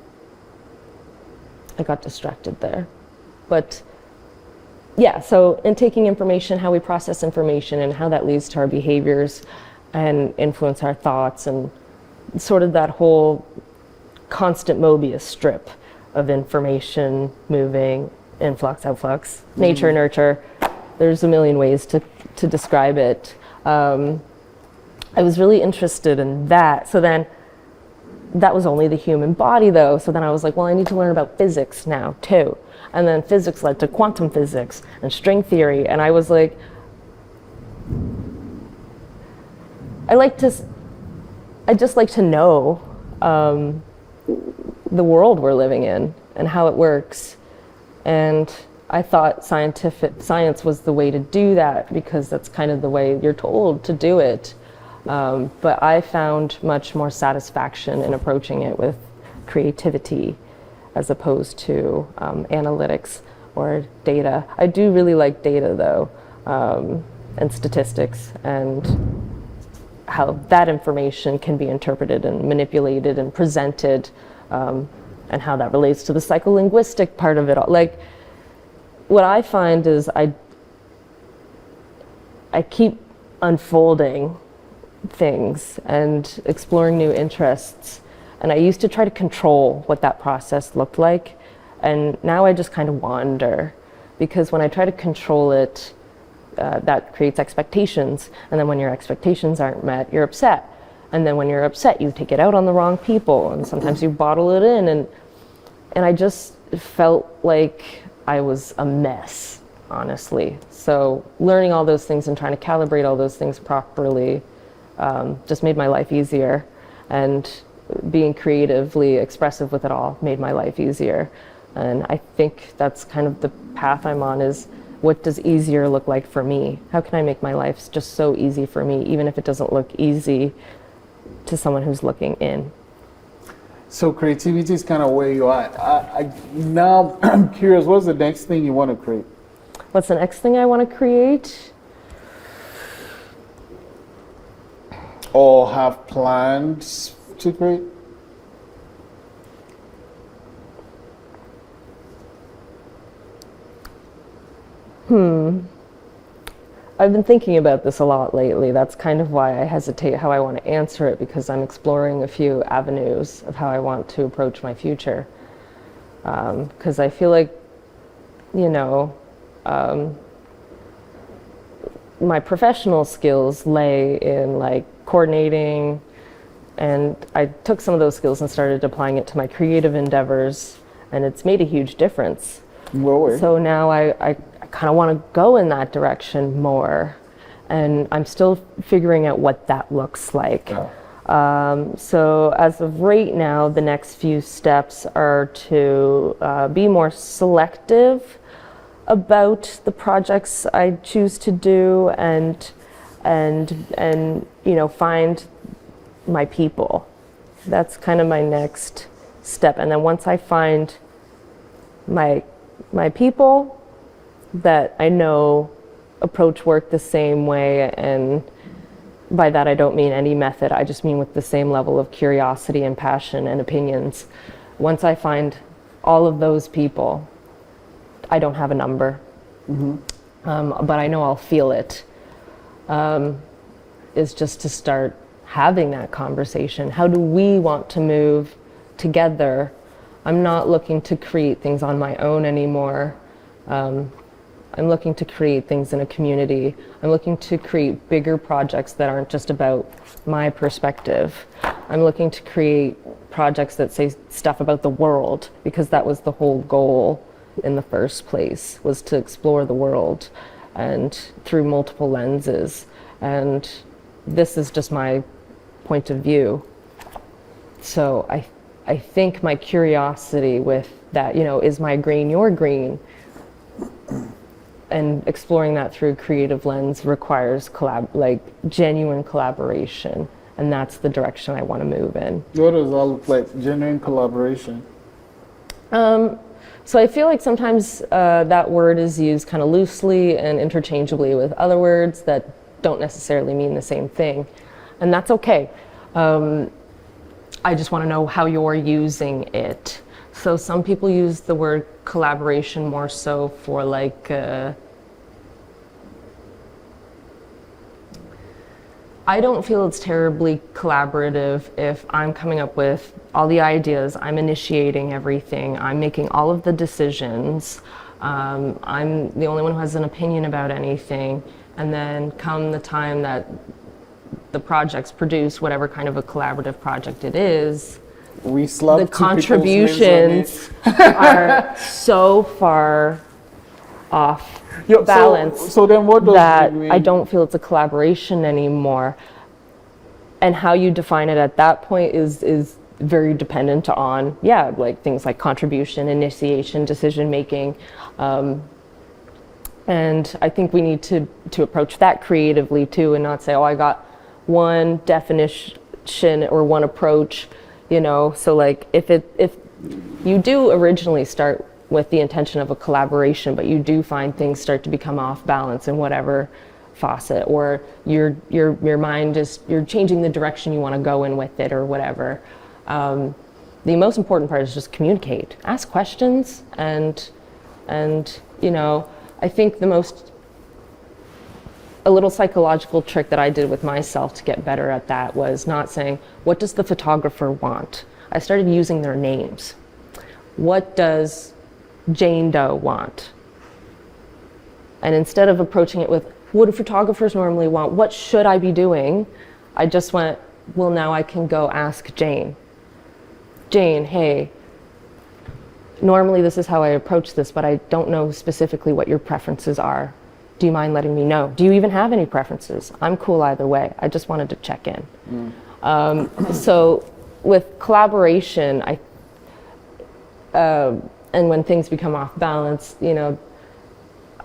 got distracted there. But yeah, so in taking information, how we process information and how that leads to our behaviors and influence our thoughts, and sort of that whole constant Mobius strip of information moving, influx, outflux, nature, nurture. There's a million ways to describe it. I was really interested in that. So then that was only the human body though. So then I was like, well, I need to learn about physics now too. And then physics led to quantum physics and string theory. And I was like, I just like to know the world we're living in and how it works. And I thought science was the way to do that, because that's kind of the way you're told to do it. But I found much more satisfaction in approaching it with creativity as opposed to analytics or data. I do really like data though, and statistics, and how that information can be interpreted and manipulated and presented, and how that relates to the psycholinguistic part of it all. Like, what I find is I keep unfolding things and exploring new interests, and I used to try to control what that process looked like, and now I just kind of wander, because when I try to control it, that creates expectations, and then when your expectations aren't met, you're upset, and then when you're upset, you take it out on the wrong people, and sometimes you bottle it in, and I just felt like I was a mess, honestly. So learning all those things and trying to calibrate all those things properly just made my life easier, and being creatively expressive with it all made my life easier. And I think that's kind of the path I'm on, is what does easier look like for me? How can I make my life just so easy for me, even if it doesn't look easy to someone who's looking in? So creativity is kind of where you are. Now I'm curious, what's the next thing you want to create? What's the next thing I want to create? Or have plans to create? I've been thinking about this a lot lately. That's kind of why I hesitate how I want to answer it, because I'm exploring a few avenues of how I want to approach my future. Because I feel like, my professional skills lay in like coordinating, and I took some of those skills and started applying it to my creative endeavors, and it's made a huge difference. So now I kind of want to go in that direction more, and I'm still figuring out what that looks like. So as of right now, the next few steps are to be more selective about the projects I choose to do, and find my people. That's kind of my next step. And then once I find my people that I know approach work the same way, and by that I don't mean any method, I just mean with the same level of curiosity and passion and opinions. Once I find all of those people, I don't have a number, but I know I'll feel it, is just to start having that conversation. How do we want to move together? I'm not looking to create things on my own anymore. I'm looking to create things in a community. I'm looking to create bigger projects that aren't just about my perspective. I'm looking to create projects that say stuff about the world, because that was the whole goal in the first place, was to explore the world and through multiple lenses. And this is just my point of view. So I think my curiosity with that, you know, is my green your green? And exploring that through a creative lens requires genuine collaboration. And that's the direction I want to move in. What does that look like, genuine collaboration? So I feel like sometimes that word is used kind of loosely and interchangeably with other words that don't necessarily mean the same thing. And that's okay. I just want to know how you're using it. So some people use the word collaboration more so for like, I don't feel it's terribly collaborative if I'm coming up with all the ideas, I'm initiating everything, I'm making all of the decisions, I'm the only one who has an opinion about anything, and then come the time that the project's produced, whatever kind of a collaborative project it is, the contributions are so far off balance so then what does that I don't feel it's a collaboration anymore. And how you define it at that point is very dependent on, like things like contribution, initiation, decision making. And I think we need to approach that creatively too, and not say, oh, I got one definition or one approach, you know. So like if you do originally start with the intention of a collaboration, but you do find things start to become off balance in whatever faucet, or your mind you're changing the direction you want to go in with it or whatever. The most important part is just communicate, ask questions, and you know, I think a little psychological trick that I did with myself to get better at that was not saying, what does the photographer want? I started using their names. What does Jane Doe want? And instead of approaching it with, what do photographers normally want? What should I be doing? I just went, well, now I can go ask Jane. Jane, hey, normally this is how I approach this, but I don't know specifically what your preferences are. Do you mind letting me know? Do you even have any preferences? I'm cool either way. I just wanted to check in. So with collaboration, and when things become off balance, you know,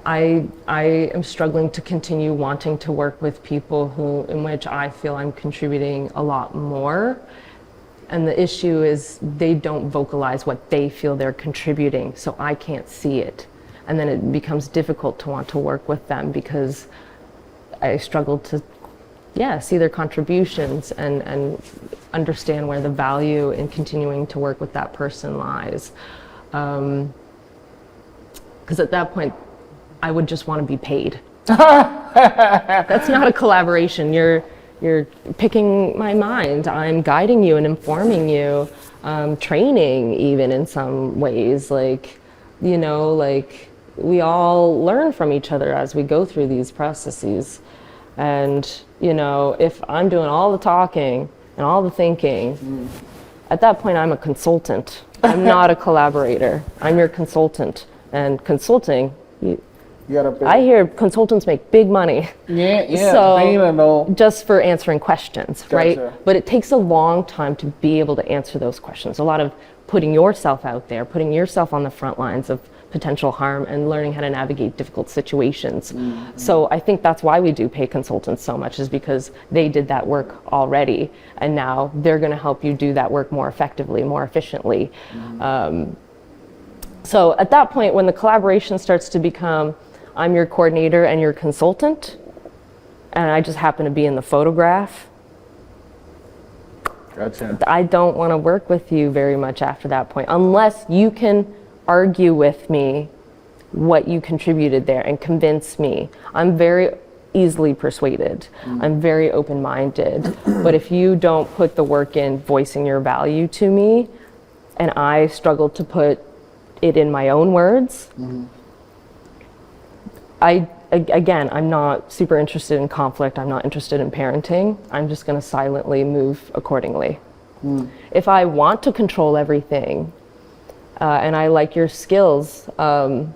I am struggling to continue wanting to work with people in which I feel I'm contributing a lot more. And the issue is they don't vocalize what they feel they're contributing, so I can't see it. And then it becomes difficult to want to work with them because I struggle to, see their contributions and understand where the value in continuing to work with that person lies. Because at that point, I would just want to be paid. That's not a collaboration. You're picking my mind. I'm guiding you and informing you, training even in some ways. Like, you know, like we all learn from each other as we go through these processes. And, you know, if I'm doing all the talking and all the thinking, at that point I'm a consultant. I'm not a collaborator. I'm your consultant. And consulting, I hear consultants make big money. So just for answering questions, right? But it takes a long time to be able to answer those questions. A lot of putting yourself out there, putting yourself on the front lines of potential harm and learning how to navigate difficult situations. So I think that's why we do pay consultants so much, is because they did that work already, and now they're going to help you do that work more effectively, more efficiently. So at that point, when the collaboration starts to become, I'm your coordinator and your consultant, and I just happen to be in the photograph, I don't want to work with you very much after that point, unless you can argue with me what you contributed there and convince me. I'm very easily persuaded. I'm very open-minded. But if you don't put the work in voicing your value to me, and I struggle to put it in my own words, Again, I'm not super interested in conflict. I'm not interested in parenting. I'm just going to silently move accordingly. If I want to control everything, and I like your skills, then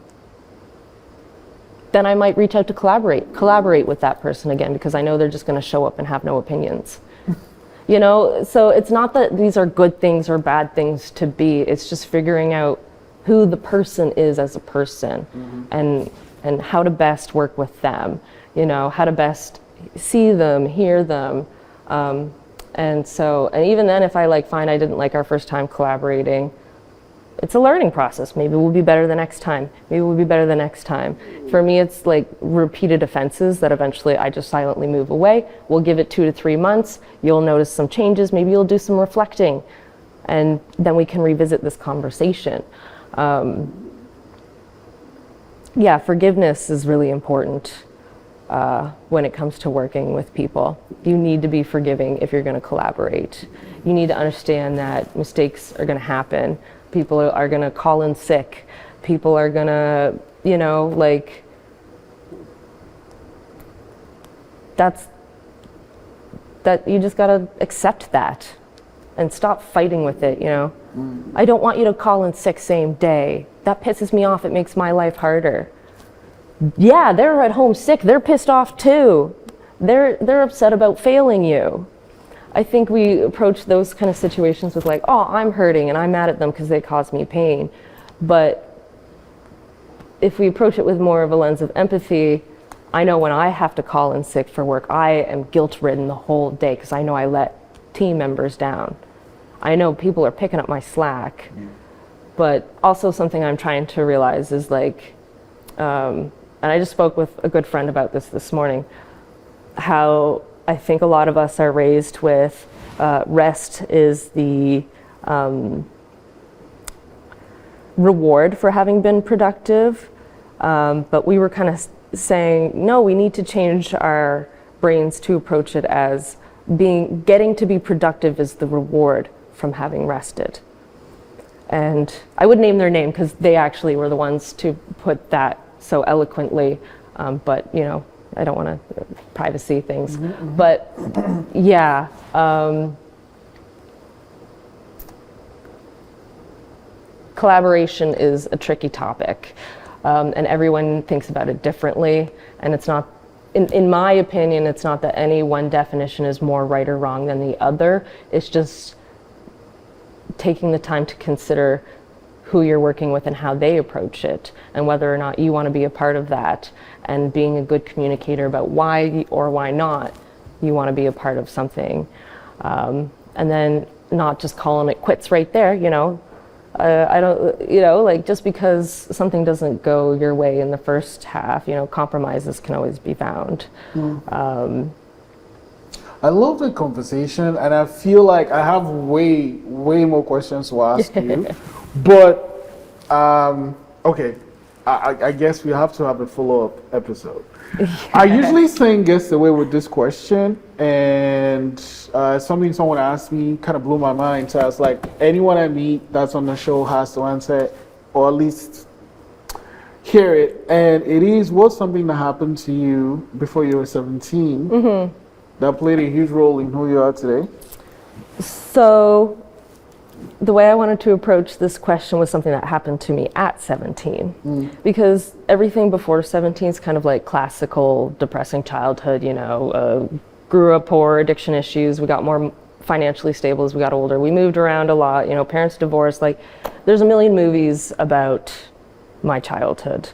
I might reach out to collaborate with that person again, because I know they're just going to show up and have no opinions. You know, so it's not that these are good things or bad things to be. It's just figuring out who the person is as a person, and how to best work with them, you know, how to best see them, hear them. And even then, if I find I didn't like our first time collaborating, it's a learning process. Maybe we'll be better the next time. Maybe we'll be better the next time. For me, it's like repeated offenses that eventually I just silently move away. We'll give it 2 to 3 months. You'll notice some changes. Maybe you'll do some reflecting, and then we can revisit this conversation. Yeah, forgiveness is really important when it comes to working with people. You need to be forgiving if you're going to collaborate. You need to understand that mistakes are going to happen. People are going to call in sick. People are going to, you know, that you just got to accept that and stop fighting with it, you know. I don't want you to call in sick same day. That pisses me off. It makes my life harder. Yeah, they're at home sick. They're pissed off too. They're upset about failing you. I think we approach those kind of situations with oh, I'm hurting and I'm mad at them because they caused me pain. But if we approach it with more of a lens of empathy, I know when I have to call in sick for work, I am guilt-ridden the whole day because I know I let team members down. I know people are picking up my slack. But also something I'm trying to realize is and I just spoke with a good friend about this morning, how I think a lot of us are raised with rest is the reward for having been productive. But we were kind of saying, no, we need to change our brains to approach it as getting to be productive is the reward from having rested. And I would name their name because they actually were the ones to put that so eloquently. But, you know, I don't want to privacy things. But yeah, collaboration is a tricky topic. And everyone thinks about it differently. And it's not, in my opinion, it's not that any one definition is more right or wrong than the other. It's just taking the time to consider who you're working with and how they approach it, and whether or not you want to be a part of that, and being a good communicator about why or why not you want to be a part of something. And then not just calling it quits right there, you know. I don't, you know, just because something doesn't go your way in the first half, you know, compromises can always be found. I love the conversation, and I feel like I have way more questions to ask you. But, okay, I guess we have to have a follow-up episode. I usually saying gets away with this question, and something someone asked me kind of blew my mind. So I was like, anyone I meet that's on the show has to answer it, or at least hear it. And it is, what's something that happened to you before you were 17 that played a huge role in who you are today? So the way I wanted to approach this question was something that happened to me at 17, because everything before 17 is kind of like classical depressing childhood, you know, grew up poor, addiction issues, we got more financially stable as we got older, we moved around a lot, you know, parents divorced, there's a million movies about my childhood.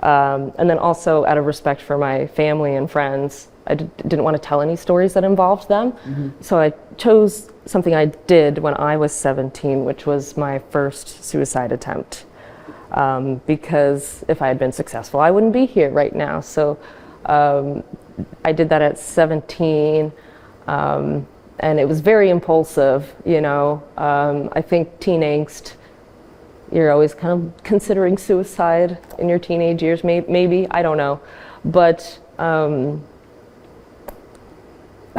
And then also out of respect for my family and friends, I didn't want to tell any stories that involved them. So I chose something I did when I was 17, which was my first suicide attempt. Because if I had been successful, I wouldn't be here right now. So I did that at 17, and it was very impulsive, you know. I think teen angst, you're always kind of considering suicide in your teenage years, maybe, I don't know. But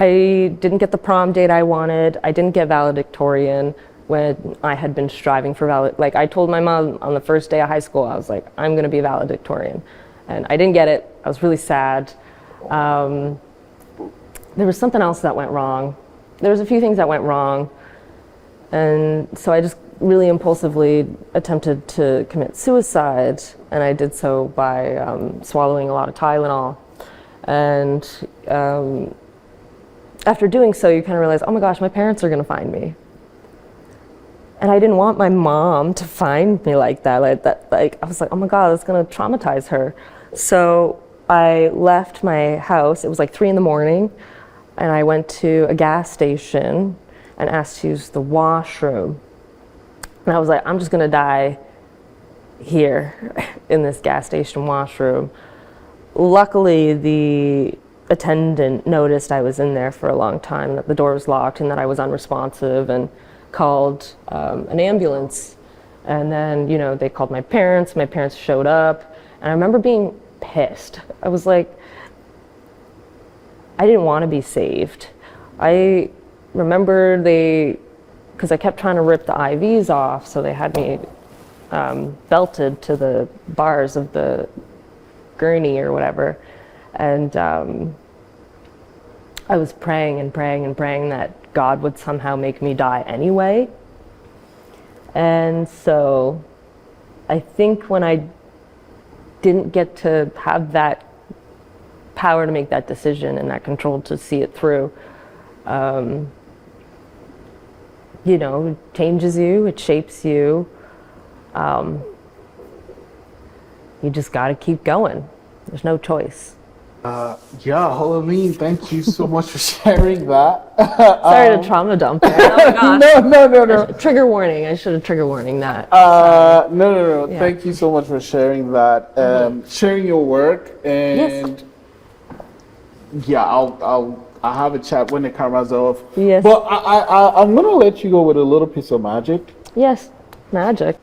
I didn't get the prom date I wanted. I didn't get valedictorian when I had been striving for I told my mom on the first day of high school, I was like, I'm gonna be valedictorian. And I didn't get it. I was really sad. There was something else that went wrong. There was a few things that went wrong. And so I just really impulsively attempted to commit suicide. And I did so by swallowing a lot of Tylenol. And after doing so, you kind of realize, oh my gosh, my parents are going to find me. And I didn't want my mom to find me like that. I was like, oh my God, that's going to traumatize her. So I left my house. It was like 3 a.m. and I went to a gas station and asked to use the washroom. And I was like, I'm just going to die here in this gas station washroom. Luckily, the attendant noticed I was in there for a long time, that the door was locked and that I was unresponsive, and called an ambulance. And then, they called my parents. My parents showed up. And I remember being pissed. I was like, I didn't want to be saved. I remember because I kept trying to rip the IVs off, so they had me belted to the bars of the gurney or whatever. And I was praying and praying and praying that God would somehow make me die anyway. And so I think when I didn't get to have that power to make that decision and that control to see it through, it changes you, it shapes you. You just got to keep going. There's no choice. HollyLynn, thank you so much for sharing that. Sorry to trauma dump there. Oh my gosh. No. Trigger warning. I should have trigger warning that. No. Yeah. Thank you so much for sharing that. Sharing your work, and I'll have a chat when the camera's off. Yes. But I'm gonna let you go with a little piece of magic. Yes, magic.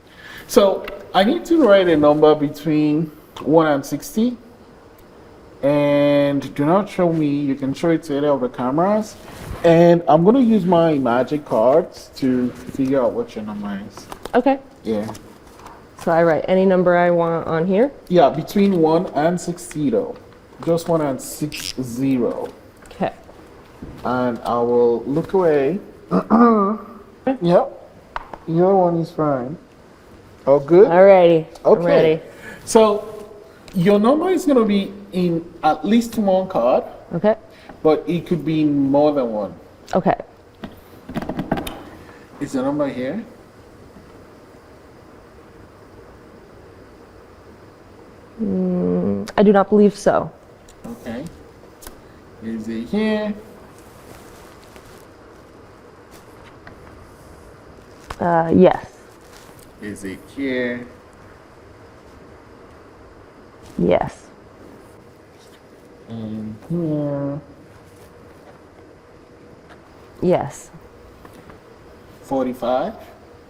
So I need to write a number between 1 and 60. And do not show me, you can show it to any of the cameras. And I'm going to use my magic cards to figure out what your number is. Okay. Yeah. So I write any number I want on here? Yeah, between 1 and 60 though. Just 1 and 60. Okay. And I will look away. Yep. Your one is fine. Oh, good? Alrighty. Okay. I'm ready. So your number is going to be in at least 1 card. Okay. But it could be more than 1. Okay. Is the number here? I do not believe so. Okay. Is it here? Yes. Is it here? Yes. And here? Yes. 45?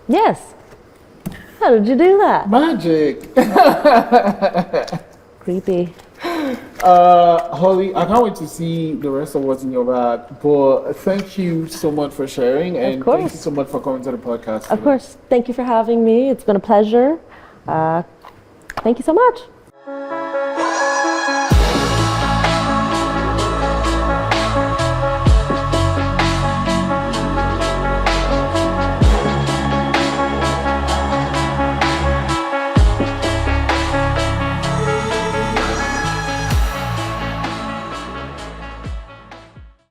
Yes. How did you do that? Magic! Creepy. Holly, I can't wait to see the rest of what's in your bag. But thank you so much for sharing, and course. thank you so much for coming to the podcast. Of course. Thank you for having me. It's been a pleasure. Thank you so much.